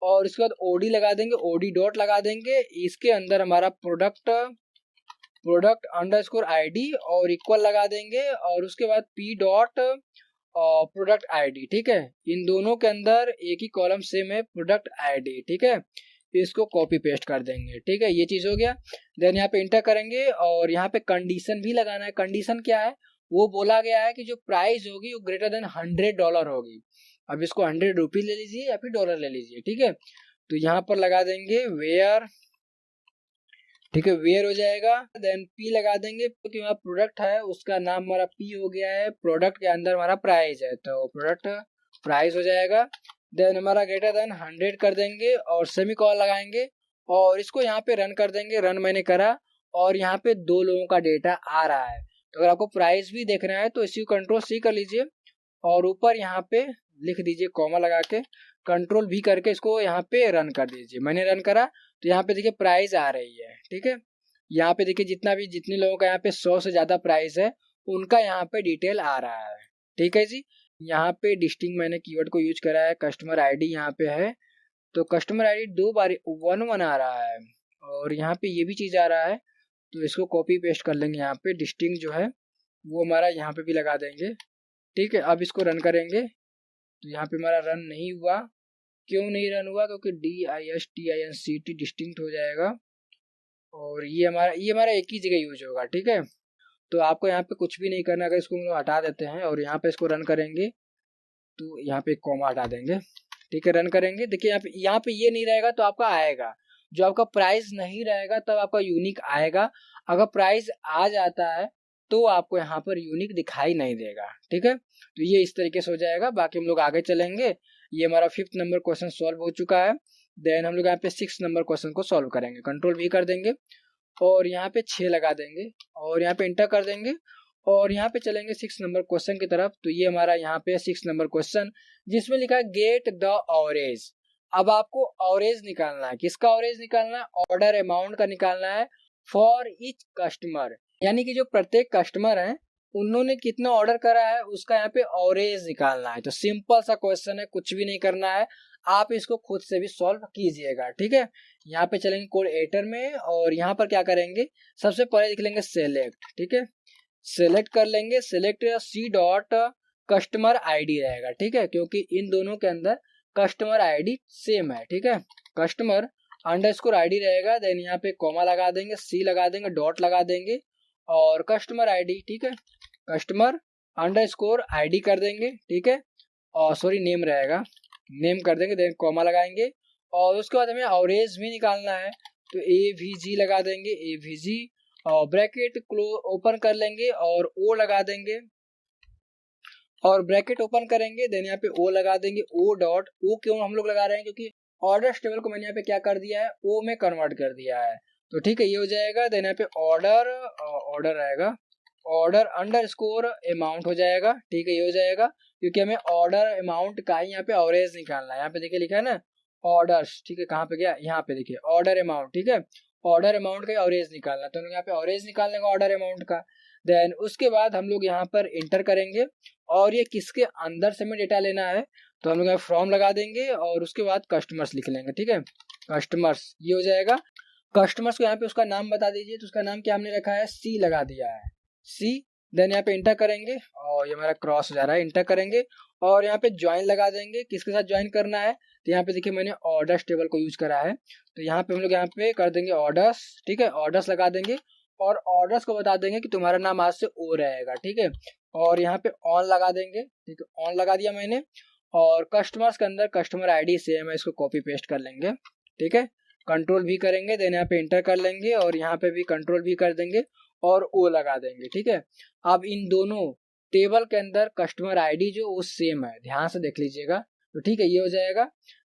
और इसके बाद ओडी लगा देंगे, ओडी डॉट लगा देंगे। इसके अंदर हमारा प्रोडक्ट अंडरस्कोर आईडी और इक्वल लगा देंगे और उसके बाद पी डॉट प्रोडक्ट आईडी। ठीक है, इन दोनों के अंदर एक ही कॉलम सेम है, प्रोडक्ट आईडी। ठीक है, इसको कॉपी पेस्ट कर देंगे। ठीक है, ये चीज हो गया। देन यहाँ पे इंटर करेंगे और यहाँ पे कंडीशन भी लगाना है। कंडीशन क्या है, वो बोला गया है कि जो प्राइस होगी वो ग्रेटर देन $100 होगी। अब इसको 100 रुपीज ले लीजिए या फिर डॉलर ले लीजिए। ठीक है, तो यहाँ पर लगा देंगे वेयर। ठीक है, वेयर हो जाएगा। देन पी लगा देंगे क्योंकि हमारा प्रोडक्ट है उसका नाम हमारा पी हो गया है, प्रोडक्ट के अंदर हमारा प्राइस है तो प्रोडक्ट प्राइस हो जाएगा। देन हमारा ग्रेटर देन 100 कर देंगे और सेमी कॉल लगाएंगे और इसको यहाँ पे रन कर देंगे। रन मैंने करा और यहाँ पे 2 लोगों का डेटा आ रहा है। तो अगर आपको प्राइस भी देखना है तो इसी को कंट्रोल सी कर लीजिए और ऊपर यहाँ पे लिख दीजिए कॉमा लगा के, कंट्रोल भी करके इसको यहाँ पे रन कर दीजिए। मैंने रन करा तो यहाँ पे देखिए प्राइस आ रही है। ठीक है, यहाँ पे देखिए जितने लोगों का यहाँ पे 100 से ज्यादा प्राइस है उनका यहाँ पे डिटेल आ रहा है। ठीक है जी, यहाँ पे डिस्टिंग मैंने कीवर्ड को यूज करा है। कस्टमर आईडी यहाँ पे है तो कस्टमर आईडी 2 बार 1 आ रहा है और यहाँ पे ये भी चीज आ रहा है। तो इसको कॉपी पेस्ट कर लेंगे, यहाँ पे डिस्टिंग जो है वो हमारा यहाँ पे भी लगा देंगे। ठीक है, अब इसको रन करेंगे तो यहाँ पे हमारा रन नहीं हुआ। क्यों नहीं रन हुआ, क्योंकि DISTINCT डिस्टिंक्ट हो जाएगा और ये हमारा एक ही जगह यूज होगा। ठीक है, तो आपको यहाँ पे कुछ भी नहीं करना। अगर इसको हम लोग हटा देते हैं और यहाँ पे इसको रन करेंगे तो यहाँ पे एक कॉमा हटा देंगे। ठीक है, रन करेंगे, देखिए यहाँ पे ये नहीं रहेगा तो आपका आएगा। जो आपका प्राइस नहीं रहेगा तब आपका यूनिक आएगा। अगर प्राइस आ जाता है तो आपको यहाँ पर यूनिक दिखाई नहीं देगा। ठीक है, तो ये इस तरीके से हो जाएगा। बाकी हम लोग आगे चलेंगे। ये हमारा 5th नंबर क्वेश्चन सॉल्व हो चुका है। देन हम लोग यहाँ पे 6th नंबर क्वेश्चन को सॉल्व करेंगे। कंट्रोल भी कर देंगे और यहाँ पे 6 लगा देंगे और यहाँ पे इंटर कर देंगे और यहाँ पे चलेंगे 6 नंबर क्वेश्चन की तरफ। तो ये हमारा यहाँ पे 6 नंबर क्वेश्चन जिसमें लिखा है गेट द ऑवरेज। अब आपको ऑवरेज निकालना है। किसका ऑवरेज निकालना है, ऑर्डर अमाउंट का निकालना है फॉर ईच कस्टमर, यानी कि जो प्रत्येक कस्टमर है उन्होंने कितना ऑर्डर करा है उसका यहाँ पे ऑवरेज निकालना है। तो सिंपल सा क्वेश्चन है, कुछ भी नहीं करना है, आप इसको खुद से भी सॉल्व कीजिएगा। ठीक है, यहाँ पे चलेंगे कोड एडिटर में और यहाँ पर क्या करेंगे, सबसे पहले लिख लेंगे सेलेक्ट। ठीक है, सेलेक्ट कर लेंगे, select C dot customer ID रहेगा। ठीक है, क्योंकि इन दोनों के अंदर कस्टमर आईडी सेम है। ठीक है, कस्टमर अंडरस्कोर आईडी रहेगा। देन यहाँ पे कॉमा लगा देंगे, सी लगा देंगे, डॉट लगा देंगे और कस्टमर आईडी। ठीक है, कस्टमर अंडरस्कोर आईडी कर देंगे। ठीक है, और सॉरी नेम रहेगा, नेम कर देंगे। देन कॉमा लगाएंगे और उसके बाद हमें एवरेज भी निकालना है तो AVG लगा देंगे, AVG और ब्रैकेट क्लोज ओपन कर लेंगे और ओ लगा देंगे। और ब्रैकेट ओपन करेंगे, देन यहाँ पे ओ लगा देंगे, ओ डॉट, ओ क्यों हम लोग लगा रहे हैं क्योंकि ऑर्डर्स टेबल को मैंने यहाँ पे क्या कर दिया है, ओ में कन्वर्ट कर दिया है। तो ठीक है, ये हो जाएगा। देन यहाँ पे ऑर्डर आएगा, ऑर्डर अंडर स्कोर अमाउंट हो जाएगा। ठीक है, ये हो जाएगा क्योंकि हमें ऑर्डर अमाउंट का ही यहाँ पे एवरेज निकालना है। यहाँ पे देखिए लिखा है ना ऑर्डर्स, ठीक है, कहाँ पे गया, यहाँ पे देखिए ऑर्डर अमाउंट। ठीक है, ऑर्डर अमाउंट का एवरेज निकालना है, तो हम यहाँ पे एवरेज निकालने का ऑर्डर अमाउंट का। देन उसके बाद हम लोग यहाँ पर इंटर करेंगे और ये किसके अंदर से हमें डेटा लेना है, तो हम लोग यहाँ फ्रॉम लगा देंगे और उसके बाद कस्टमर्स लिख लेंगे। ठीक है, कस्टमर्स, ये हो जाएगा। कस्टमर्स को यहाँ पे उसका नाम बता दीजिए, तो उसका नाम क्या हमने रखा है, सी लगा दिया है, सी। देन यहाँ पे इंटर करेंगे और ये हमारा क्रॉस हो जा रहा है, इंटर करेंगे और यहाँ पे ज्वाइन लगा देंगे। किसके साथ ज्वाइन करना है, तो यहाँ पे देखिए मैंने ऑर्डर्स टेबल को यूज करा है, तो यहाँ पे हम लोग यहाँ पे कर देंगे ऑर्डर्स। ठीक है, ऑर्डर्स लगा देंगे और ऑर्डर्स को बता देंगे कि तुम्हारा नाम आज से ओ रहेगा। ठीक है, और यहाँ पे ऑन लगा देंगे। ठीक है, ऑन लगा दिया मैंने। और कस्टमर्स के अंदर कस्टमर आईडी सेम है, इसको कॉपी पेस्ट कर लेंगे। ठीक है, कंट्रोल भी करेंगे, देन यहाँ पे इंटर कर लेंगे और यहाँ पे भी कंट्रोल भी कर देंगे और ओ लगा देंगे। ठीक है, अब इन दोनों टेबल के अंदर कस्टमर आईडी जो वो सेम है, ध्यान से देख लीजिएगा। तो ठीक है, ये हो जाएगा।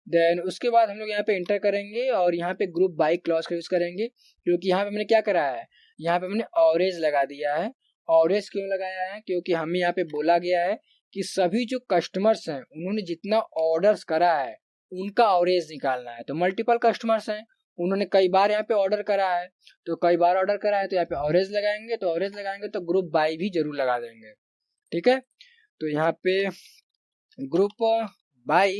देन उसके बाद हम लोग यहाँ पे इंटर करेंगे और यहाँ पे ग्रुप बाय क्लॉज का यूज करेंगे, क्योंकि यहाँ पे मैंने क्या करा है, यहाँ पे हमने ऑवरेज लगा दिया है। ऑवरेज क्यों लगाया है, क्योंकि हमें यहाँ पे बोला गया है कि सभी जो कस्टमर्स हैं उन्होंने जितना ऑर्डर्स करा है उनका ऑवरेज निकालना है। तो मल्टीपल कस्टमर्स हैं, उन्होंने कई बार यहाँ पे ऑर्डर करा है, तो कई बार ऑर्डर करा है तो यहाँ पे ऑवरेज लगाएंगे, तो ऑवरेज लगाएंगे तो ग्रुप बाय भी जरूर लगा देंगे। ठीक है, तो यहाँ पे ग्रुप बाय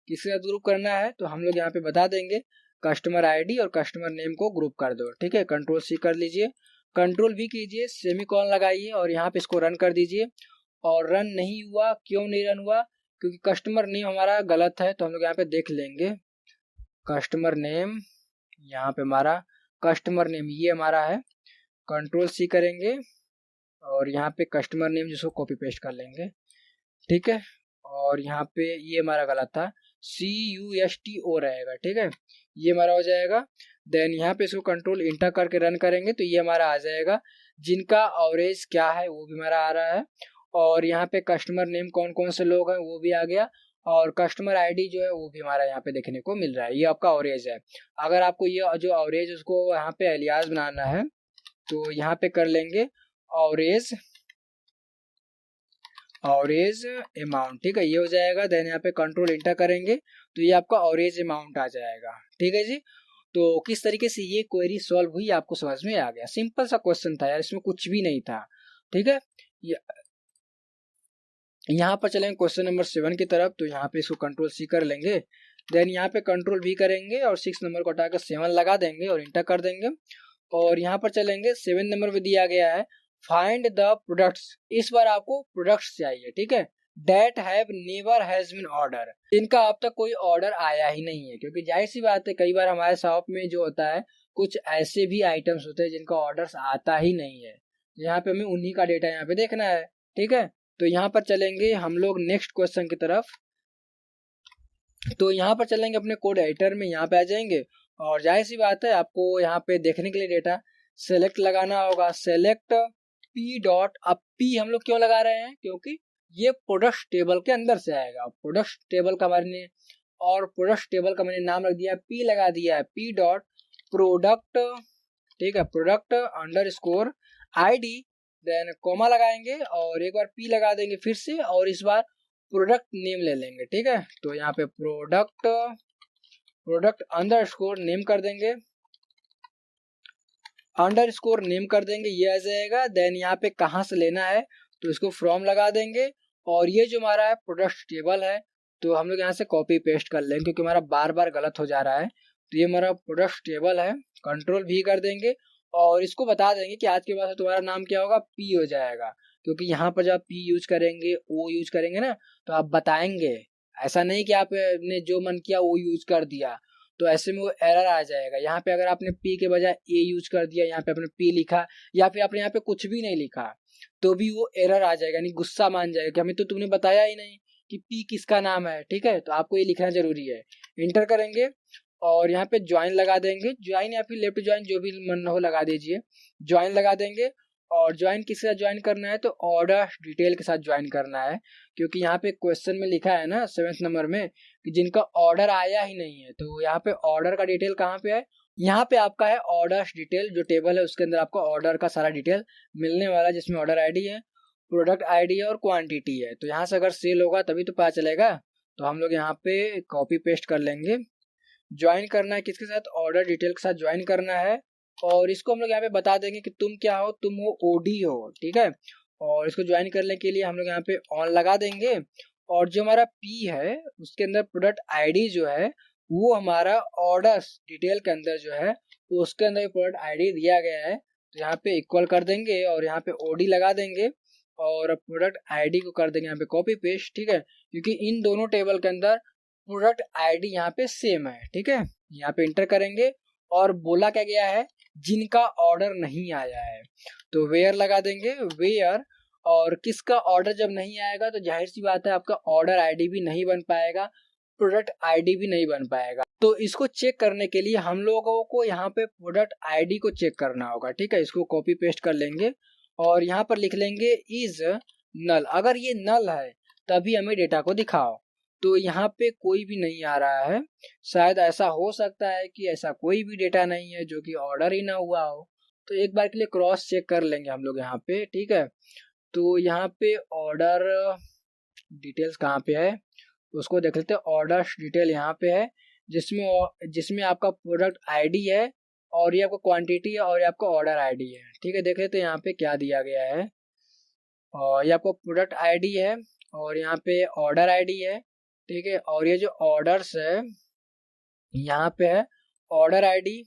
किसके साथ ग्रुप करना है, तो हम लोग यहाँ पे बता देंगे कस्टमर आईडी और कस्टमर नेम को ग्रुप कर दो। ठीक है, कंट्रोल सी कर लीजिए, कंट्रोल भी कीजिए, सेमीकोलन लगाइए और यहाँ पे इसको रन कर दीजिए। और रन नहीं हुआ, क्यों नहीं रन हुआ, क्योंकि कस्टमर नेम हमारा गलत है, तो हम लोग यहाँ पे देख लेंगे कस्टमर नेम, यहाँ पे हमारा कस्टमर नेम ये हमारा है। कंट्रोल सी करेंगे और यहाँ पे कस्टमर नेम जिसको कॉपी पेस्ट कर लेंगे। ठीक है, और यहाँ पे ये हमारा गलत था, CUSTO रहेगा। ठीक है, ये हमारा हो जाएगा। देन यहाँ पे इसको कंट्रोल इंटर करके रन करेंगे तो ये हमारा आ जाएगा, जिनका एवरेज क्या है वो भी हमारा आ रहा है। और यहाँ पे कस्टमर नेम कौन कौन से लोग हैं वो भी आ गया, और कस्टमर आईडी जो है वो भी हमारा यहाँ पे देखने को मिल रहा है। ये आपका एवरेज है। अगर आपको ये जो एवरेज उसको यहाँ पे एलियास बनाना है तो यहाँ पे कर लेंगे एवरेज अमाउंट। ठीक है, ये हो जाएगा। देन यहाँ पे कंट्रोल इंटर करेंगे तो ये आपका एवरेज अमाउंट आ जाएगा। ठीक है जी, तो किस तरीके से ये क्वेरी सॉल्व हुई आपको समझ में आ गया। सिंपल सा क्वेश्चन था यार, इसमें कुछ भी नहीं था। ठीक है, यहाँ पर चलेंगे क्वेश्चन नंबर 7 की तरफ, तो यहाँ पे इसको कंट्रोल सी कर लेंगे। देन यहाँ पे कंट्रोल भी करेंगे और 6 नंबर को हटाकर 7 लगा देंगे और इंटर कर देंगे। और यहाँ पर चलेंगे 7 नंबर पे दिया गया है फाइंड द प्रोडक्ट्स। इस बार आपको प्रोडक्ट्स चाहिए। ठीक है, that have never has been order, इनका अब तक कोई ऑर्डर आया ही नहीं है, क्योंकि जाहिर सी बात है कई बार हमारे शॉप में जो होता है कुछ ऐसे भी आइटम्स होते हैं जिनका ऑर्डर आता ही नहीं है। यहाँ पे हमें उन्हीं का डेटा यहाँ पे देखना है। ठीक है, तो यहाँ पर चलेंगे हम लोग नेक्स्ट क्वेश्चन की तरफ। तो यहाँ पर चलेंगे अपने कोड एडिटर में, यहाँ पे आ जाएंगे और जाहिर सी बात है आपको यहाँ पे देखने के लिए डेटा सेलेक्ट लगाना होगा। सेलेक्ट पी डॉट, अब पी हम लोग क्यों लगा रहे हैं, क्योंकि ये प्रोडक्ट टेबल के अंदर से आएगा। प्रोडक्ट टेबल का मैंने और प्रोडक्ट टेबल का मैंने नाम रख दिया है, पी लगा दिया है, पी डॉट प्रोडक्ट। ठीक है, product underscore ID, then comma लगाएंगे और एक बार पी लगा देंगे फिर से, और इस बार प्रोडक्ट नेम ले लेंगे। ठीक है, तो यहाँ पे प्रोडक्ट अंडर स्कोर नेम कर देंगे, अंडर स्कोर नेम कर देंगे, ये आ जाएगा। देन यहाँ पे कहाँ से लेना है तो इसको फ्रॉम लगा देंगे, और ये जो हमारा है प्रोडक्ट टेबल है तो हम लोग यहाँ से कॉपी पेस्ट कर लेंगे, क्योंकि हमारा बार बार गलत हो जा रहा है। तो ये हमारा प्रोडक्ट टेबल है, कंट्रोल भी कर देंगे और इसको बता देंगे कि आज के बाद तुम्हारा नाम क्या होगा, पी हो जाएगा। क्योंकि यहाँ पर जब आप पी यूज करेंगे, ओ यूज करेंगे ना, तो आप बताएंगे, ऐसा नहीं कि आपने जो मन किया वो यूज कर दिया, तो ऐसे में वो एरर आ जाएगा। यहाँ पे अगर आपने पी के बजाय ए यूज कर दिया, यहाँ पे आपने पी लिखा, या फिर आपने यहाँ पे कुछ भी नहीं लिखा, तो भी वो एरर आ जाएगा, यानी गुस्सा मान जाएगा कि हमें तो तुमने बताया ही नहीं कि पी किसका नाम है। ठीक है, तो आपको ये लिखना जरूरी है। इंटर करेंगे और यहाँ पे ज्वाइन लगा देंगे, ज्वाइन या फिर लेफ्ट ज्वाइन जो भी मन हो लगा दीजिए, ज्वाइन लगा देंगे और ज्वाइन किसके साथ ज्वाइन करना है, तो ऑर्डर डिटेल के साथ ज्वाइन करना है, क्योंकि यहाँ पे क्वेश्चन में लिखा है ना 7th नंबर में कि जिनका ऑर्डर आया ही नहीं है, तो यहाँ पे ऑर्डर का डिटेल कहाँ पे है, यहाँ पे आपका है ऑर्डर डिटेल, जो टेबल है उसके अंदर आपको ऑर्डर का सारा डिटेल मिलने वाला है, जिसमें ऑर्डर आईडी है, प्रोडक्ट आईडी है और क्वांटिटी है। तो यहाँ से अगर सेल होगा तभी तो पता चलेगा। तो हम लोग यहाँ पे कॉपी पेस्ट कर लेंगे। ज्वाइन करना है किसके साथ, ऑर्डर डिटेल के साथ ज्वाइन करना है, और इसको हम लोग यहाँ पे बता देंगे कि तुम क्या हो, तुम हो ओडी हो, ठीक है। और इसको ज्वाइन करने के लिए हम लोग यहाँ पे ऑन लगा देंगे, और जो हमारा पी है उसके अंदर प्रोडक्ट आईडी जो है वो हमारा ऑर्डर्स डिटेल के अंदर जो है तो उसके अंदर प्रोडक्ट आईडी दिया गया है, तो यहाँ पे इक्वल कर देंगे और यहाँ पे ओडी लगा देंगे और प्रोडक्ट आईडी को कर देंगे यहाँ पे कॉपी पेस्ट, ठीक है, क्योंकि इन दोनों टेबल के अंदर प्रोडक्ट आईडी यहाँ पे सेम है, ठीक है। यहाँ पे इंटर करेंगे और बोला क्या गया है, जिनका ऑर्डर नहीं आया है, तो वेयर लगा देंगे, वेयर। और किसका ऑर्डर जब नहीं आएगा तो जाहिर सी बात है आपका ऑर्डर आईडी भी नहीं बन पाएगा, प्रोडक्ट आईडी भी नहीं बन पाएगा। तो इसको चेक करने के लिए हम लोगों को यहाँ पे प्रोडक्ट आईडी को चेक करना होगा, ठीक है। इसको कॉपी पेस्ट कर लेंगे और यहाँ पर लिख लेंगे इज नल, अगर ये नल है तभी हमें डेटा को दिखाओ। तो यहाँ पे कोई भी नहीं आ रहा है, शायद ऐसा हो सकता है कि ऐसा कोई भी डेटा नहीं है जो कि ऑर्डर ही ना हुआ हो। तो एक बार के लिए क्रॉस चेक कर लेंगे हम लोग यहाँ पे, ठीक है। तो यहाँ पे ऑर्डर डिटेल्स कहाँ पे है उसको देख लेते हैं। ऑर्डर डिटेल यहाँ पे है, जिसमें जिसमें आपका प्रोडक्ट आईडी है और ये आपका क्वांटिटी है और ये आपका ऑर्डर आईडी है, ठीक है। देख लेते हैं यहाँ पे क्या दिया गया है, और ये आपको प्रोडक्ट आईडी है और यहाँ पे ऑर्डर आईडी है, ठीक है। और ये जो ऑर्डर्स है यहाँ पे है ऑर्डर आईडी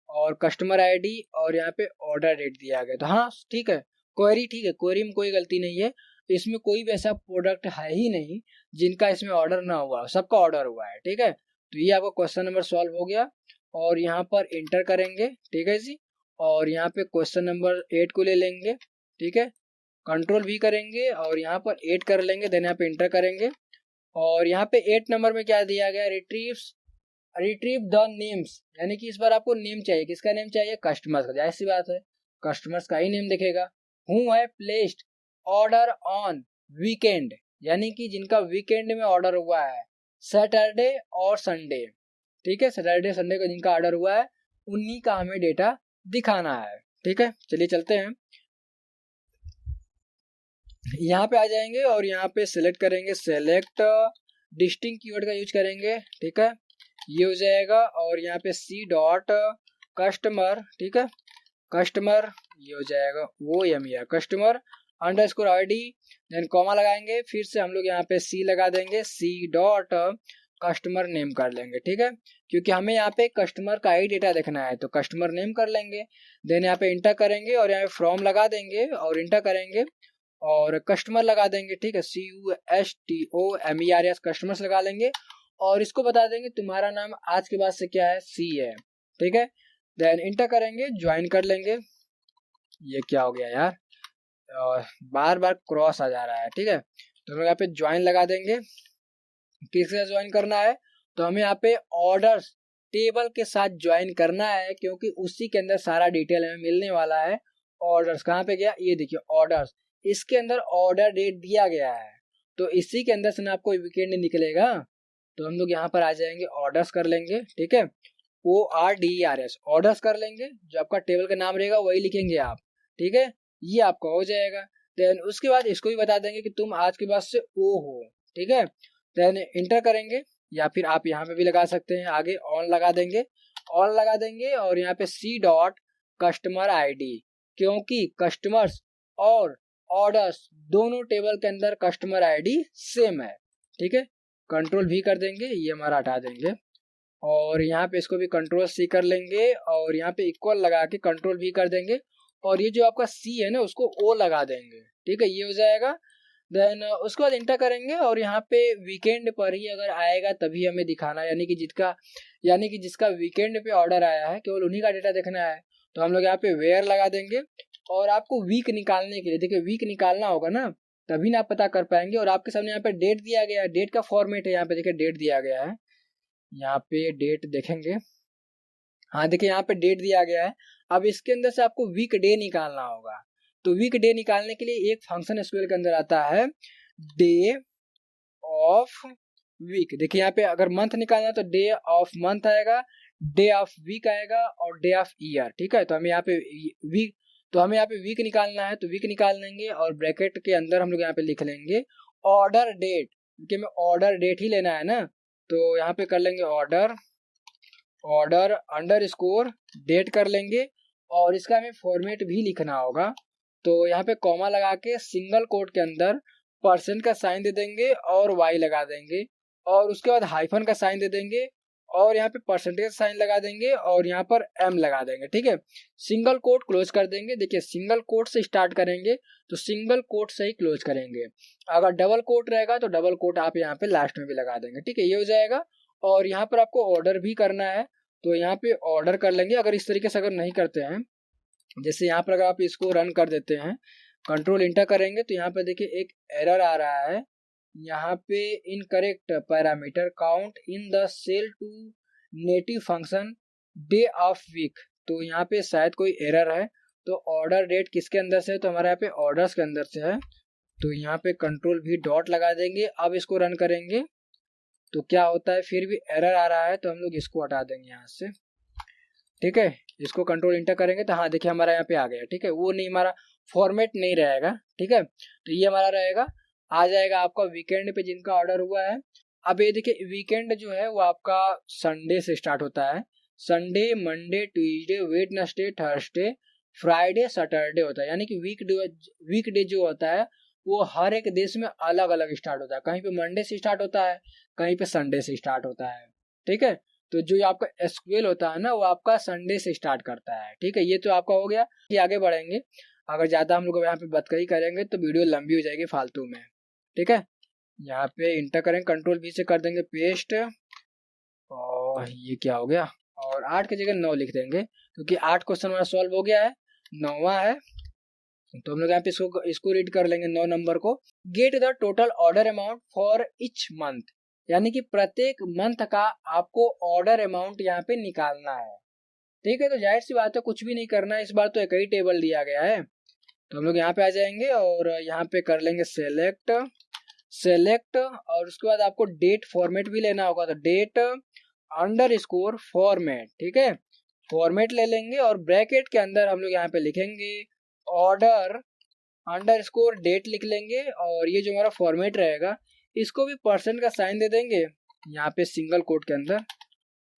और कस्टमर आईडी और यहाँ पे ऑर्डर डेट दिया गया। तो हाँ ठीक है, क्वेरी ठीक है, क्वेरी में कोई गलती नहीं है, इसमें कोई भी ऐसा प्रोडक्ट है ही नहीं जिनका इसमें ऑर्डर ना हुआ, सबका ऑर्डर हुआ है, ठीक है। तो ये आपका क्वेश्चन नंबर सॉल्व हो गया और यहाँ पर इंटर करेंगे, ठीक है जी। और यहाँ पे क्वेश्चन नंबर 8 को ले लेंगे, ठीक है, कंट्रोल भी करेंगे और यहाँ पर 8 कर लेंगे, देन यहाँ पे इंटर करेंगे। और यहाँ पे 8 नंबर में क्या दिया गया, रिट्रीव द नेम्स, यानी कि इस बार आपको नेम चाहिए, किसका नेम चाहिए, कस्टमर्स का, जाहिर सी बात है कस्टमर्स का ही नेम दिखेगा। हु है प्लेस्ड ऑर्डर ऑन वीकेंड, यानी कि जिनका वीकेंड में ऑर्डर हुआ है, सैटरडे और संडे, ठीक है, सैटरडे संडे को जिनका ऑर्डर हुआ है उन्हीं का हमें डेटा दिखाना है, ठीक है। चलिए चलते हैं, यहाँ पे आ जाएंगे और यहाँ पे सिलेक्ट करेंगे, सेलेक्ट डिस्टिंग कीवर्ड का यूज करेंगे, ठीक है, ये हो जाएगा। और यहाँ पे सी डॉट कस्टमर, ठीक है, कस्टमर ये हो जाएगा वो या customer underscore ID, then comma लगाएंगे, फिर से हम लोग यहाँ पे सी लगा देंगे, सी डॉट कस्टमर नेम कर लेंगे, ठीक है, क्योंकि हमें यहाँ पे कस्टमर का ही डेटा देखना है, तो कस्टमर नेम कर लेंगे। देन यहाँ पे इंटर करेंगे और यहाँ पे फ्रॉम लगा देंगे और इंटर करेंगे और कस्टमर लगा देंगे, ठीक है, CUSTOMERS कस्टमर्स लगा लेंगे और इसको बता देंगे तुम्हारा नाम आज के बाद से क्या है, सी है, ठीक है। देन इंटर करेंगे, ज्वाइन कर लेंगे। ये क्या हो गया यार, बार बार क्रॉस आ जा रहा है, ठीक है। तो हम यहाँ पे ज्वाइन लगा देंगे, किसके ज्वाइन करना है, तो हमें यहाँ पे ऑर्डर्स टेबल के साथ ज्वाइन करना है, क्योंकि उसी के अंदर सारा डिटेल हमें मिलने वाला है। ऑर्डर्स कहाँ पे गया, ये देखिए ऑर्डर्स, इसके अंदर ऑर्डर डेट दिया गया है, तो इसी के अंदर से ना आपको वीकेंड निकलेगा। तो हम लोग यहाँ पर आ जाएंगे, ऑर्डर्स कर लेंगे, ठीक है, ORDERS ऑर्डर्स कर लेंगे, जो आपका टेबल का नाम रहेगा वही लिखेंगे आप, ठीक है, ये आपका हो जाएगा। देन उसके बाद इसको भी बता देंगे कि तुम आज के बाद से ओ हो, ठीक है। देन इंटर करेंगे, या फिर आप यहाँ पे भी लगा सकते हैं, आगे ऑन लगा देंगे, ऑन लगा देंगे और यहाँ पे सी डॉट कस्टमर आईडी, क्योंकि कस्टमर्स और ऑर्डर्स दोनों टेबल के अंदर कस्टमर आईडी सेम है, ठीक है। कंट्रोल भी कर देंगे, ये हमारा हटा देंगे और यहाँ पे इसको भी कंट्रोल सी कर लेंगे और यहाँ पे इक्वल लगा के कंट्रोल भी कर देंगे और ये जो आपका सी है ना उसको ओ लगा देंगे, ठीक है, ये हो जाएगा। देन उसके बाद इंटर करेंगे और यहाँ पे वीकेंड पर ही अगर आएगा तभी हमें दिखाना, यानी कि जिसका वीकेंड पे ऑर्डर आया है केवल उन्हीं का डेटा देखना है। तो हम लोग यहाँ पे वेयर लगा देंगे और आपको वीक निकालने के लिए, देखिए वीक निकालना होगा ना तभी ना आप पता कर पाएंगे। और आपके सामने यहाँ पे डेट दिया गया है, डेट का फॉर्मेट है, यहाँ पे देखिए डेट दिया गया है, यहाँ पे डेट देखेंगे, हाँ देखिए यहाँ पे डेट दिया गया है। अब इसके अंदर से आपको वीक डे निकालना होगा, तो वीक डे निकालने के लिए एक फंक्शन एसक्यूएल के अंदर आता है डे ऑफ वीक। देखिए यहाँ पे अगर मंथ निकालना है तो डे ऑफ मंथ आएगा, डे ऑफ वीक आएगा और डे ऑफ ईयर। ठीक है, तो हमें यहाँ पे वीक, तो हमें यहाँ पे वीक निकालना है तो वीक निकाल लेंगे और ब्रैकेट के अंदर हम लोग यहाँ पे लिख लेंगे ऑर्डर डेट, क्योंकि हमें ऑर्डर डेट ही लेना है ना। तो यहाँ पे कर लेंगे ऑर्डर अंडर स्कोर डेट कर लेंगे और इसका हमें फॉर्मेट भी लिखना होगा। तो यहाँ पे कॉमा लगा के सिंगल कोट के अंदर परसेंट का साइन दे देंगे और वाई लगा देंगे और उसके बाद हाइफन का साइन दे देंगे और यहाँ पे परसेंटेज साइन लगा देंगे और यहाँ पर एम लगा देंगे। ठीक है, सिंगल कोट क्लोज कर देंगे। देखिए सिंगल कोट से स्टार्ट करेंगे तो सिंगल कोट से ही क्लोज करेंगे। अगर डबल कोट रहेगा तो डबल कोट आप यहाँ पे लास्ट में भी लगा देंगे। ठीक है, ये हो जाएगा। और यहाँ पर आपको ऑर्डर भी करना है तो यहाँ पे ऑर्डर कर लेंगे। अगर इस तरीके से अगर नहीं करते हैं, जैसे यहाँ पर अगर आप इसको रन कर देते हैं, कंट्रोल इंटर करेंगे तो यहाँ पे देखिए एक एरर आ रहा है, यहाँ पे incorrect parameter count in the call to native function day of week. तो यहाँ पे शायद कोई एरर है। तो ऑर्डर डेट किसके अंदर से है, तो हमारे यहाँ पे ऑर्डर्स के अंदर से है। तो यहाँ पे कंट्रोल भी डॉट लगा देंगे। अब इसको रन करेंगे तो क्या होता है, फिर भी एरर आ रहा है तो हम लोग इसको हटा देंगे यहाँ से। ठीक है, इसको कंट्रोल इंटर करेंगे तो हाँ देखिए हमारा यहाँ पे आ गया। ठीक है, वो नहीं, हमारा फॉर्मेट नहीं रहेगा। ठीक है, तो ये हमारा रहेगा, आ जाएगा आपका वीकेंड पे जिनका ऑर्डर हुआ है। अब ये देखिए वीकेंड जो है वो आपका संडे से स्टार्ट होता है। Sunday, Monday, Tuesday, Wednesday, Thursday, Friday, Saturday होता है। यानी कि वीकडे जो होता है वो हर एक देश में अलग अलग स्टार्ट होता है। कहीं पे मंडे से स्टार्ट होता है, कहीं पे संडे से स्टार्ट होता है। ठीक है, तो जो आपका एसक्यूएल होता है ना वो आपका संडे से स्टार्ट करता है। ठीक है, ये तो आपका हो गया। कि आगे बढ़ेंगे, अगर ज्यादा हम लोग यहाँ पे बतकही करेंगे तो वीडियो लंबी हो जाएगी फालतू में। ठीक है, यहाँ पे इंटर करेंगे, कंट्रोल भी से कर देंगे पेस्ट और ये क्या हो गया, और 8 की जगह 9 लिख देंगे क्योंकि 8 क्वेश्चन हमारा सॉल्व हो गया है, 9वां है। तो हम लोग यहाँ पे इसको रीड कर लेंगे 9 नंबर को। Get the total order amount for each month, यानी कि प्रत्येक मंथ का आपको ऑर्डर अमाउंट यहाँ पे निकालना है। ठीक है, तो जाहिर सी बात है कुछ भी नहीं करना है, इस बार तो एक ही टेबल दिया गया है। तो हम लोग यहाँ पे आ जाएंगे और यहाँ पे कर लेंगे सेलेक्ट और उसके बाद आपको डेट फॉर्मेट भी लेना होगा। तो डेट अंडर स्कोर फॉर्मेट। ठीक है, फॉर्मेट ले लेंगे और ब्रैकेट के अंदर हम लोग यहाँ पे लिखेंगे ऑर्डर अंडर स्कोर डेट लिख लेंगे और ये जो हमारा फॉर्मेट रहेगा इसको भी परसेंट का साइन दे देंगे यहाँ पे सिंगल कोट के अंदर,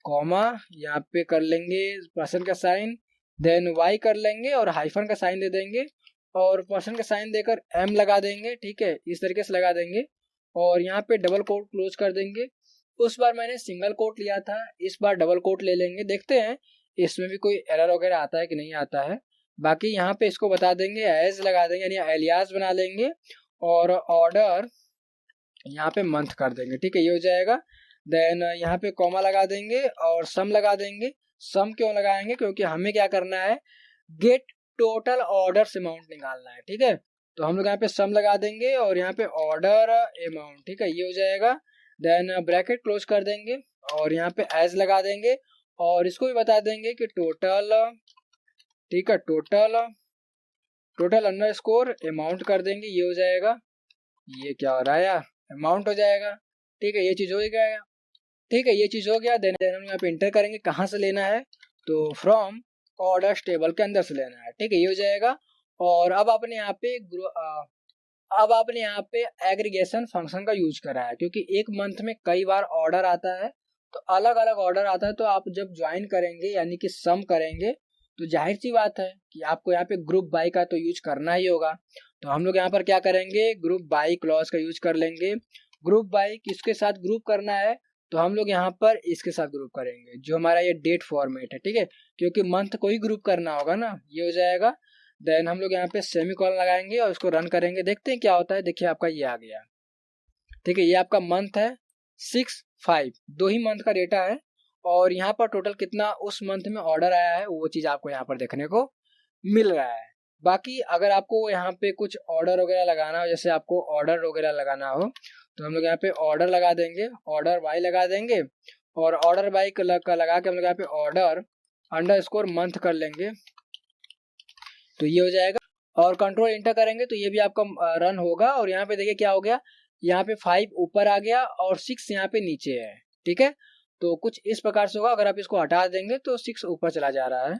कॉमा यहाँ पे कर लेंगे परसेंट का साइन, देन वाई कर लेंगे और हाइफन का साइन दे देंगे और परसेंट का साइन देकर एम लगा देंगे। ठीक है, इस तरीके से लगा देंगे और यहाँ पे डबल कोट क्लोज कर देंगे। उस बार मैंने सिंगल कोट लिया था, इस बार डबल कोट ले लेंगे। देखते हैं इसमें भी कोई एरर वगैरह आता है कि नहीं आता है। बाकी यहाँ पे इसको बता देंगे, एज लगा देंगे यानी एलियास बना लेंगे और ऑर्डर यहाँ पे मंथ कर देंगे। ठीक है, ये हो जाएगा। देन यहाँ पे कॉमा लगा देंगे और सम लगा देंगे। सम क्यों लगाएंगे, क्योंकि हमें क्या करना है, गेट टोटल ऑर्डर अमाउंट निकालना है। ठीक है, तो हम लोग यहाँ पे सम लगा देंगे और यहाँ पे ऑर्डर अमाउंट। ठीक है, ये हो जाएगा। देन ब्रैकेट क्लोज कर देंगे और यहाँ पे एज लगा देंगे और इसको भी बता देंगे कि टोटल, ठीक है, टोटल अंडर स्कोर अमाउंट कर देंगे। ये हो जाएगा, ये क्या हो रहा है यार, अमाउंट हो जाएगा। ठीक है, ये चीज हो गया। ठीक है, ये चीज हो गया। देन हम यहाँ पे इंटर करेंगे कहाँ से लेना है, तो फ्रॉम ऑर्डर्स टेबल के अंदर से लेना है। ठीक है, ये हो जाएगा। और अब आपने यहाँ पे एग्रीगेशन फंक्शन का यूज करा है क्योंकि एक मंथ में कई बार ऑर्डर आता है, तो अलग अलग ऑर्डर आता है। तो आप जब ज्वाइन करेंगे यानी कि सम करेंगे तो जाहिर सी बात है कि आपको यहाँ पे ग्रुप बाय का तो यूज करना ही होगा। तो हम लोग यहाँ पर क्या करेंगे, ग्रुप बाय क्लॉज का यूज कर लेंगे। ग्रुप बाय किसके साथ ग्रुप करना है, तो हम लोग यहाँ पर इसके साथ ग्रुप करेंगे जो हमारा ये डेट फॉर्मेट है। ठीक है, क्योंकि मंथ को ही ग्रुप करना होगा ना, ये हो जाएगा। देन हम लोग यहाँ पे सेमीकोलन लगाएंगे और इसको रन करेंगे, देखते हैं क्या होता है। देखिए आपका ये आ गया। ठीक है, ये आपका मंथ है 6-5, 2 ही मंथ का डेटा है और यहाँ पर टोटल कितना उस मंथ में ऑर्डर आया है वो चीज आपको यहाँ पर देखने को मिल रहा है। बाकी अगर आपको यहाँ पे कुछ ऑर्डर वगैरह लगाना हो, जैसे आपको ऑर्डर वगैरह लगाना हो, तो हम लोग यहाँ पे ऑर्डर लगा देंगे, ऑर्डर बाय लगा देंगे और ऑर्डर बाय का लगा के हम लोग यहाँ पे ऑर्डर अंडर स्कोर मंथ कर लेंगे। तो ये हो जाएगा। और कंट्रोल इंटर करेंगे तो ये भी आपका रन होगा। और यहाँ पे देखिए क्या हो गया, यहाँ पे 5 ऊपर आ गया और 6 यहाँ पे नीचे है, ठीक है। तो कुछ इस प्रकार से होगा, अगर आप इसको हटा देंगे तो 6 ऊपर चला जा रहा है,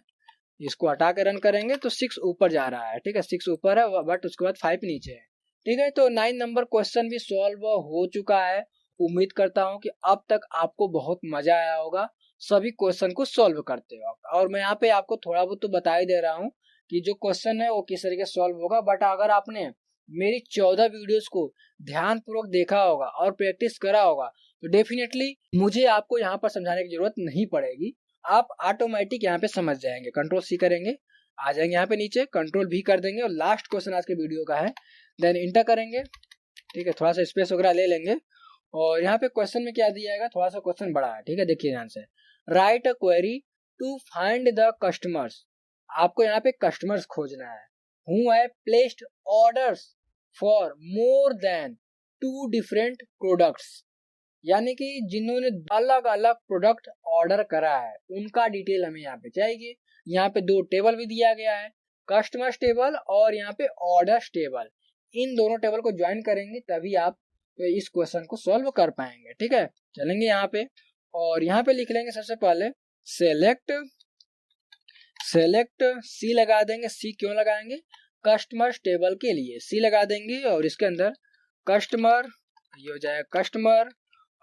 इसको हटा के रन करेंगे तो 6 ऊपर जा रहा है, ठीक है। 6 ऊपर है बट उसके बाद 5 नीचे है, ठीक है। तो 9 नंबर क्वेश्चन भी सॉल्व हो चुका है। उम्मीद करता हूँ कि अब तक आपको बहुत मजा आया होगा सभी क्वेश्चन को सॉल्व करते वक्त। और मैं यहाँ पे आपको थोड़ा बहुत तो बता ही दे रहा हूँ कि जो क्वेश्चन है वो किस तरीके से सॉल्व होगा, बट अगर आपने मेरी 14 वीडियोस को ध्यान पूर्वक देखा होगा और प्रैक्टिस करा होगा तो डेफिनेटली मुझे आपको यहाँ पर समझाने की जरूरत नहीं पड़ेगी, आप ऑटोमेटिक यहाँ पे समझ जाएंगे। कंट्रोल सी करेंगे, आ जाएंगे यहाँ पे नीचे, कंट्रोल भी कर देंगे और लास्ट क्वेश्चन आज के वीडियो का है, देन इंटर करेंगे, ठीक है। थोड़ा सा स्पेस वगैरह ले लेंगे और यहाँ पे क्वेश्चन में क्या दिया जाएगा, थोड़ा सा क्वेश्चन बड़ा है, ठीक है। देखिए ध्यान से, write a query to find the customers, आपको यहाँ पे कस्टमर्स खोजना है, who have placed orders for more than 2 different products, यानी कि जिन्होंने अलग अलग प्रोडक्ट ऑर्डर करा है उनका डिटेल हमें यहाँ पे चाहिए। यहाँ पे 2 टेबल भी दिया गया है, कस्टमर्स टेबल और यहाँ पे ऑर्डर्स टेबल, इन दोनों टेबल को ज्वाइन करेंगे तभी आप इस क्वेश्चन को सॉल्व कर पाएंगे, ठीक है। चलेंगे यहाँ पे और यहाँ पे लिख लेंगे सबसे पहले सेलेक्ट सी लगा देंगे। सी क्यों लगाएंगे, कस्टमर्स टेबल के लिए सी लगा देंगे और इसके अंदर कस्टमर, ये हो जाएगा कस्टमर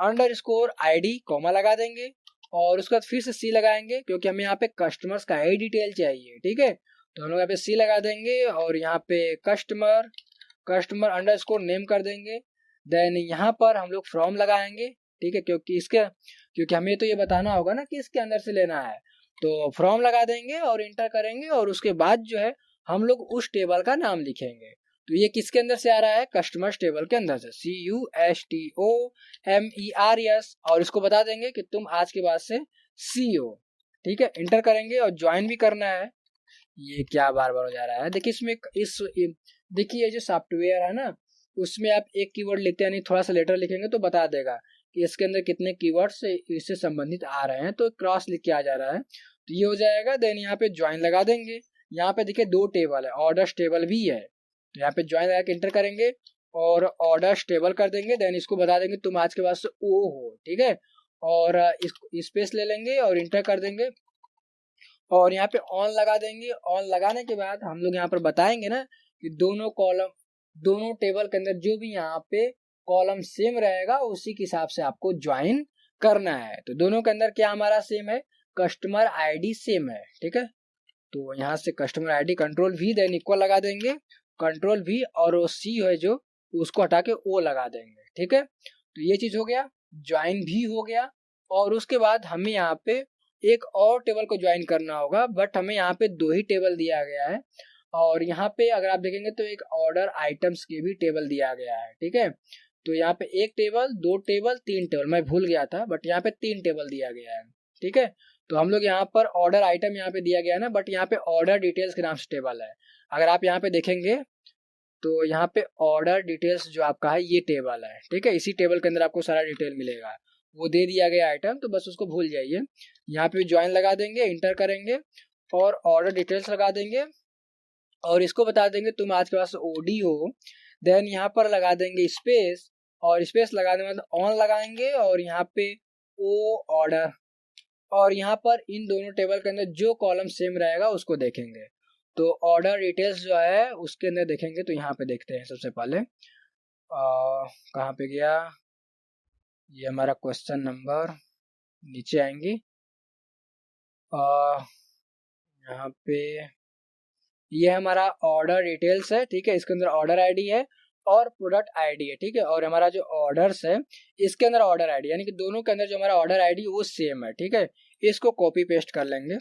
अंडरस्कोर ID कॉमा लगा देंगे और उसके बाद फिर से सी लगाएंगे क्योंकि हमें यहाँ पे कस्टमर्स का ही डिटेल चाहिए, ठीक है। तो हम लोग यहाँ पे सी लगा देंगे और यहाँ पे कस्टमर अंडरस्कोर नेम कर देंगे। देन यहाँ पर हम लोग फ्रॉम लगाएंगे, ठीक है, क्योंकि हमें तो ये बताना होगा ना कि इसके अंदर से लेना है, तो फ्रॉम लगा देंगे और इंटर करेंगे और उसके बाद जो है हम लोग उस टेबल का नाम लिखेंगे। तो ये किसके अंदर से आ रहा है, कस्टमर्स टेबल के अंदर से, CUSTOMERS, और इसको बता देंगे कि तुम आज के बाद से CO, ठीक है। इंटर करेंगे और ज्वाइन भी करना है। ये क्या बार बार हो जा रहा है, देखिए इसमें देखिए ये जो सॉफ्टवेयर है ना उसमें आप एक कीवर्ड लिखते हैं, नहीं थोड़ा सा लेटर लिखेंगे तो बता देगा कि इसके अंदर कितने कीवर्ड्स इससे संबंधित आ रहे हैं, तो क्रॉस लिख के आ जा रहा है, तो ये हो जाएगा। देन यहाँ पे ज्वाइन लगा देंगे। यहाँ पे देखिए 2 टेबल है, ऑर्डर्स टेबल भी है, तो यहाँ पे ज्वाइन लगा के इंटर करेंगे और ऑर्डर्स टेबल कर देंगे। देन इसको बता देंगे तुम आज के बाद से O हो, ठीक है। और स्पेस ले लेंगे और इंटर कर देंगे और यहाँ पे ऑन लगा देंगे। ऑन लगाने के बाद हम लोग यहाँ पर बताएंगे ना कि दोनों टेबल के अंदर जो भी यहाँ पे कॉलम सेम रहेगा उसी के हिसाब से आपको ज्वाइन करना है। तो दोनों के अंदर क्या हमारा सेम है, कस्टमर ID सेम है, ठीक है। तो यहाँ से customer ID control V than equal लगा देंगे, कंट्रोल V और वो C है जो उसको हटा के O लगा देंगे, ठीक है। तो ये चीज हो गया, ज्वाइन भी हो गया। और उसके बाद हमें यहाँ पे एक और टेबल को ज्वाइन करना होगा, बट हमें यहाँ पे 2 ही टेबल दिया गया है और यहाँ पे अगर आप देखेंगे तो एक ऑर्डर आइटम्स के भी टेबल दिया गया है, ठीक है। तो यहाँ पे 1 टेबल 2 टेबल 3 टेबल, मैं भूल गया था, बट यहाँ पे 3 टेबल दिया गया है, ठीक है। तो हम लोग यहाँ पर ऑर्डर आइटम यहाँ पे दिया गया है ना, बट यहाँ पे ऑर्डर डिटेल्स के नाम से टेबल है। अगर आप यहाँ पे देखेंगे तो यहाँ पे ऑर्डर डिटेल्स जो आपका है ये टेबल है, ठीक है। इसी टेबल के अंदर आपको सारा डिटेल मिलेगा, वो दे दिया गया आइटम, तो बस उसको भूल जाइए। यहाँ पे ज्वाइन लगा देंगे, इंटर करेंगे और ऑर्डर डिटेल्स लगा देंगे और इसको बता देंगे तुम आज के पास OD हो। देन यहाँ पर लगा देंगे स्पेस और स्पेस लगाने के बाद ऑन लगाएंगे और यहाँ पे O ऑर्डर, और यहाँ पर इन दोनों टेबल के अंदर जो कॉलम सेम रहेगा उसको देखेंगे। तो ऑर्डर डिटेल्स जो है उसके अंदर देखेंगे, तो यहाँ पे देखते हैं सबसे पहले कहाँ पे गया, ये हमारा क्वेश्चन नंबर, नीचे आएंगे यहाँ पे ये हमारा ऑर्डर डिटेल्स है, ठीक है। इसके अंदर ऑर्डर ID है और प्रोडक्ट ID है, ठीक है। और हमारा जो ऑर्डर्स है इसके अंदर ऑर्डर ID, यानी कि दोनों के अंदर जो हमारा ऑर्डर ID वो सेम है, ठीक है। इसको कॉपी पेस्ट कर लेंगे,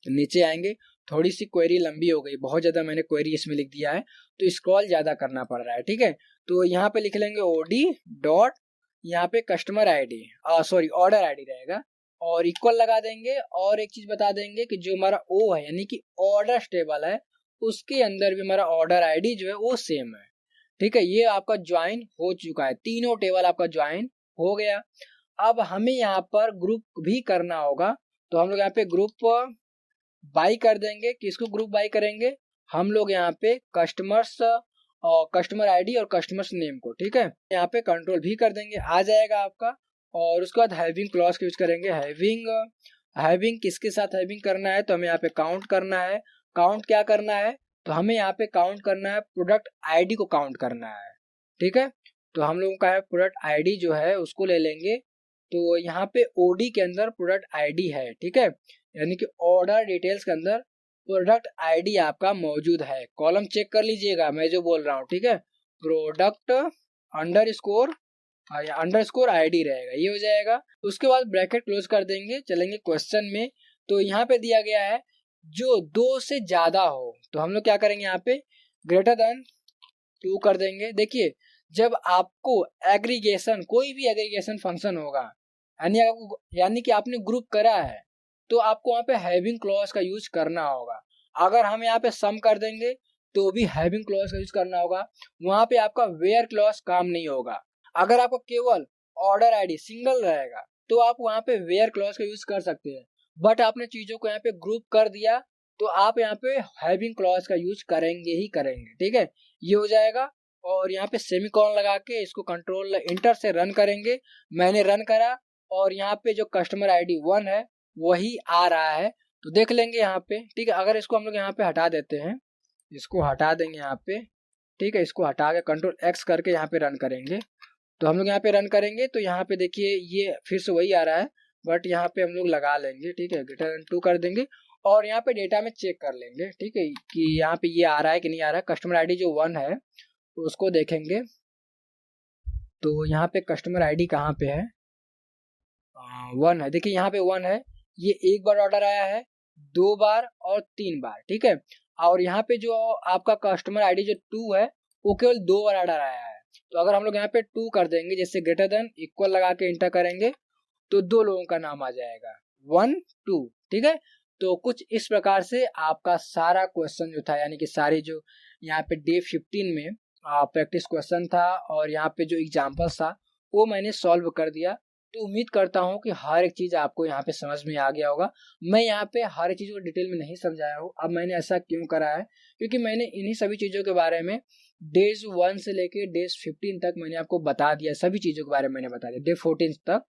नीचे आएंगे। थोड़ी सी क्वेरी लंबी हो गई, बहुत ज्यादा मैंने क्वेरी इसमें लिख दिया है तो स्क्रॉल ज्यादा करना पड़ रहा है, ठीक है। तो यहाँ पे लिख लेंगे OD डॉट, यहाँ पे customer ID sorry order ID रहेगा और इक्वल लगा देंगे। और एक चीज बता देंगे कि जो हमारा O है यानी कि ऑर्डर टेबल है उसके अंदर भी हमारा ऑर्डर ID जो है वो सेम है, ठीक है। ये आपका ज्वाइन हो चुका है, तीनों टेबल आपका ज्वाइन हो गया। अब हमें यहाँ पर ग्रुप भी करना होगा, तो हम लोग यहाँ पे ग्रुप बाई कर देंगे। किसको ग्रुप बाई करेंगे, हम लोग यहाँ पे कस्टमर्स और कस्टमर आईडी और कस्टमर्स नेम को, ठीक है, यहाँ पे कंट्रोल भी कर देंगे, आ जाएगा आपका। और उसके बाद हैविंग क्लॉज का यूज करेंगे। हैविंग किसके साथ हैविंग करना है, तो हमें यहाँ पे काउंट करना है। काउंट क्या करना है, तो हमें यहाँ पे काउंट करना है प्रोडक्ट आईडी को काउंट करना है, ठीक है। तो हम लोगों का है प्रोडक्ट आईडी जो है उसको ले लेंगे। तो यहाँ पे ओडी के अंदर प्रोडक्ट आईडी है, ठीक है, यानी कि ऑर्डर डिटेल्स के अंदर प्रोडक्ट आईडी आपका मौजूद है। कॉलम चेक कर लीजिएगा मैं जो बोल रहा हूँ, ठीक है। प्रोडक्ट अंडरस्कोर आईडी रहेगा, ये हो जाएगा। उसके बाद ब्रैकेट क्लोज कर देंगे, चलेंगे क्वेश्चन में। तो यहाँ पे दिया गया है जो 2 से ज्यादा हो, तो हम लोग क्या करेंगे, यहाँ पे ग्रेटर देन 2 कर देंगे। देखिए जब आपको एग्रीगेशन, कोई भी एग्रीगेशन फंक्शन होगा, यानी कि आपने ग्रुप करा है, तो आपको वहाँ पे हैविंग क्लॉज का यूज करना होगा। अगर हम यहाँ पे सम कर देंगे तो भी हैविंग क्लॉज का यूज करना होगा। वहाँ पे आपका वेयर क्लॉज काम नहीं होगा। अगर आपको केवल ऑर्डर आईडी सिंगल रहेगा तो आप वहाँ पे वेयर क्लॉज का यूज कर सकते हैं, बट आपने चीजों को यहाँ पे ग्रुप कर दिया तो आप यहाँ पे हैविंग क्लॉज का यूज करेंगे ही करेंगे, ठीक है, ये हो जाएगा। और यहाँ पे सेमीकोलन लगा के इसको कंट्रोल इंटर से रन करेंगे। मैंने रन करा और यहाँ पे जो कस्टमर आईडी 1 है वही आ रहा है, तो देख लेंगे यहाँ पे, ठीक है। अगर इसको हम लोग यहाँ पे हटा देते हैं, इसको हटा देंगे यहाँ पे, ठीक है, इसको हटा के कंट्रोल एक्स करके यहाँ पे रन करेंगे। तो हम लोग यहाँ पे रन करेंगे तो यहाँ पे देखिए ये फिर से वही आ रहा है, बट यहाँ पे हम लोग लगा लेंगे, ठीक है, ग्रेटर देन 2 कर देंगे। और यहाँ पे डेटा में चेक कर लेंगे, ठीक है, कि यहाँ पे ये आ रहा है कि नहीं आ रहा है। कस्टमर आईडी जो 1 है तो उसको देखेंगे। तो यहाँ पे कस्टमर आईडी कहाँ पे है, 1 है। देखिए यहाँ पे 1 है, ये एक बार ऑर्डर आया है, 2 बार और 3 बार, ठीक है। और यहाँ पे जो आपका कस्टमर आईडी जो 2 है वो केवल 2 बार ऑर्डर आया है। तो अगर हम लोग यहाँ पे 2 कर देंगे, जैसे ग्रेटर देन इक्वल लगा के इंटर करेंगे तो 2 लोगों का नाम आ जाएगा, 1 2, ठीक है। तो कुछ इस प्रकार से आपका सारा क्वेश्चन जो था, यानी कि सारी जो यहाँ पे डे 15 में प्रैक्टिस क्वेश्चन था और यहाँ पे जो एग्जाम्पल्स था वो मैंने सॉल्व कर दिया। तो उम्मीद करता हूँ कि हर एक चीज आपको यहाँ पे समझ में आ गया होगा। मैं यहाँ पे हर एक चीज को डिटेल में नहीं समझाया हूँ। अब मैंने ऐसा क्यों करा है, क्योंकि मैंने इन्हीं सभी चीजों के बारे में डेज 1 से लेके डेज 15 तक मैंने आपको बता दिया, सभी चीजों के बारे में मैंने बता दिया डे 14 तक।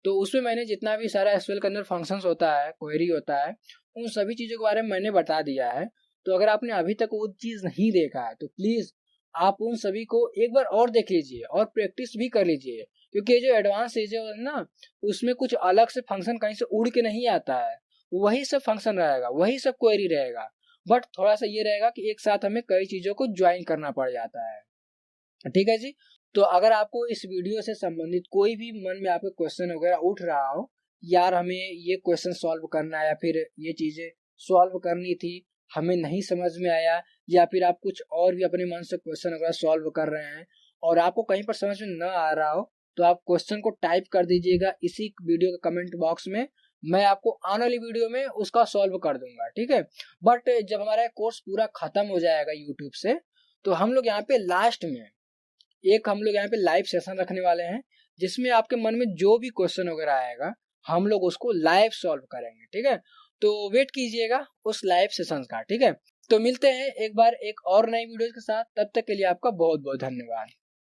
तो उसमें मैंने जितना भी सारा एसक्यूएल के अंदर फंक्शंस होता है, क्वेरी होता है, उन सभी चीजों के बारे में मैंने बता दिया है। तो अगर आपने अभी तक वो चीज नहीं देखा है तो प्लीज आप उन सभी को एक बार और देख लीजिए और प्रैक्टिस भी कर लीजिए, क्योंकि ये जो एडवांस चीजें है ना, उसमें कुछ अलग से फंक्शन कहीं से उड़ के नहीं आता है, वही सब फंक्शन रहेगा, वही सब क्वेरी रहेगा, बट थोड़ा सा ये रहेगा कि एक साथ हमें कई चीजों को ज्वाइन करना पड़ जाता है, ठीक है जी। तो अगर आपको इस वीडियो से संबंधित कोई भी मन में आपके क्वेश्चन वगैरह उठ रहा हो, यार हमें ये क्वेश्चन सॉल्व करना है या फिर ये चीजें सॉल्व करनी थी, हमें नहीं समझ में आया, या फिर आप कुछ और भी अपने मन से क्वेश्चन वगैरह सॉल्व कर रहे हैं और आपको कहीं पर समझ में न आ रहा हो, तो आप क्वेश्चन को टाइप कर दीजिएगा इसी वीडियो के कमेंट बॉक्स में। मैं आपको आने वाली वीडियो में उसका सॉल्व कर दूंगा, ठीक है। बट जब हमारा कोर्स पूरा खत्म हो जाएगा यूट्यूब से, तो हम लोग यहाँ पे लास्ट में हम लोग यहाँ पे लाइव सेशन रखने वाले हैं, जिसमें आपके मन में जो भी क्वेश्चन वगैरह आएगा हम लोग उसको लाइव सॉल्व करेंगे, ठीक है। तो वेट कीजिएगा उस लाइव सेशन का, ठीक है। तो मिलते हैं एक बार एक और नई वीडियो के साथ, तब तक के लिए आपका बहुत बहुत धन्यवाद।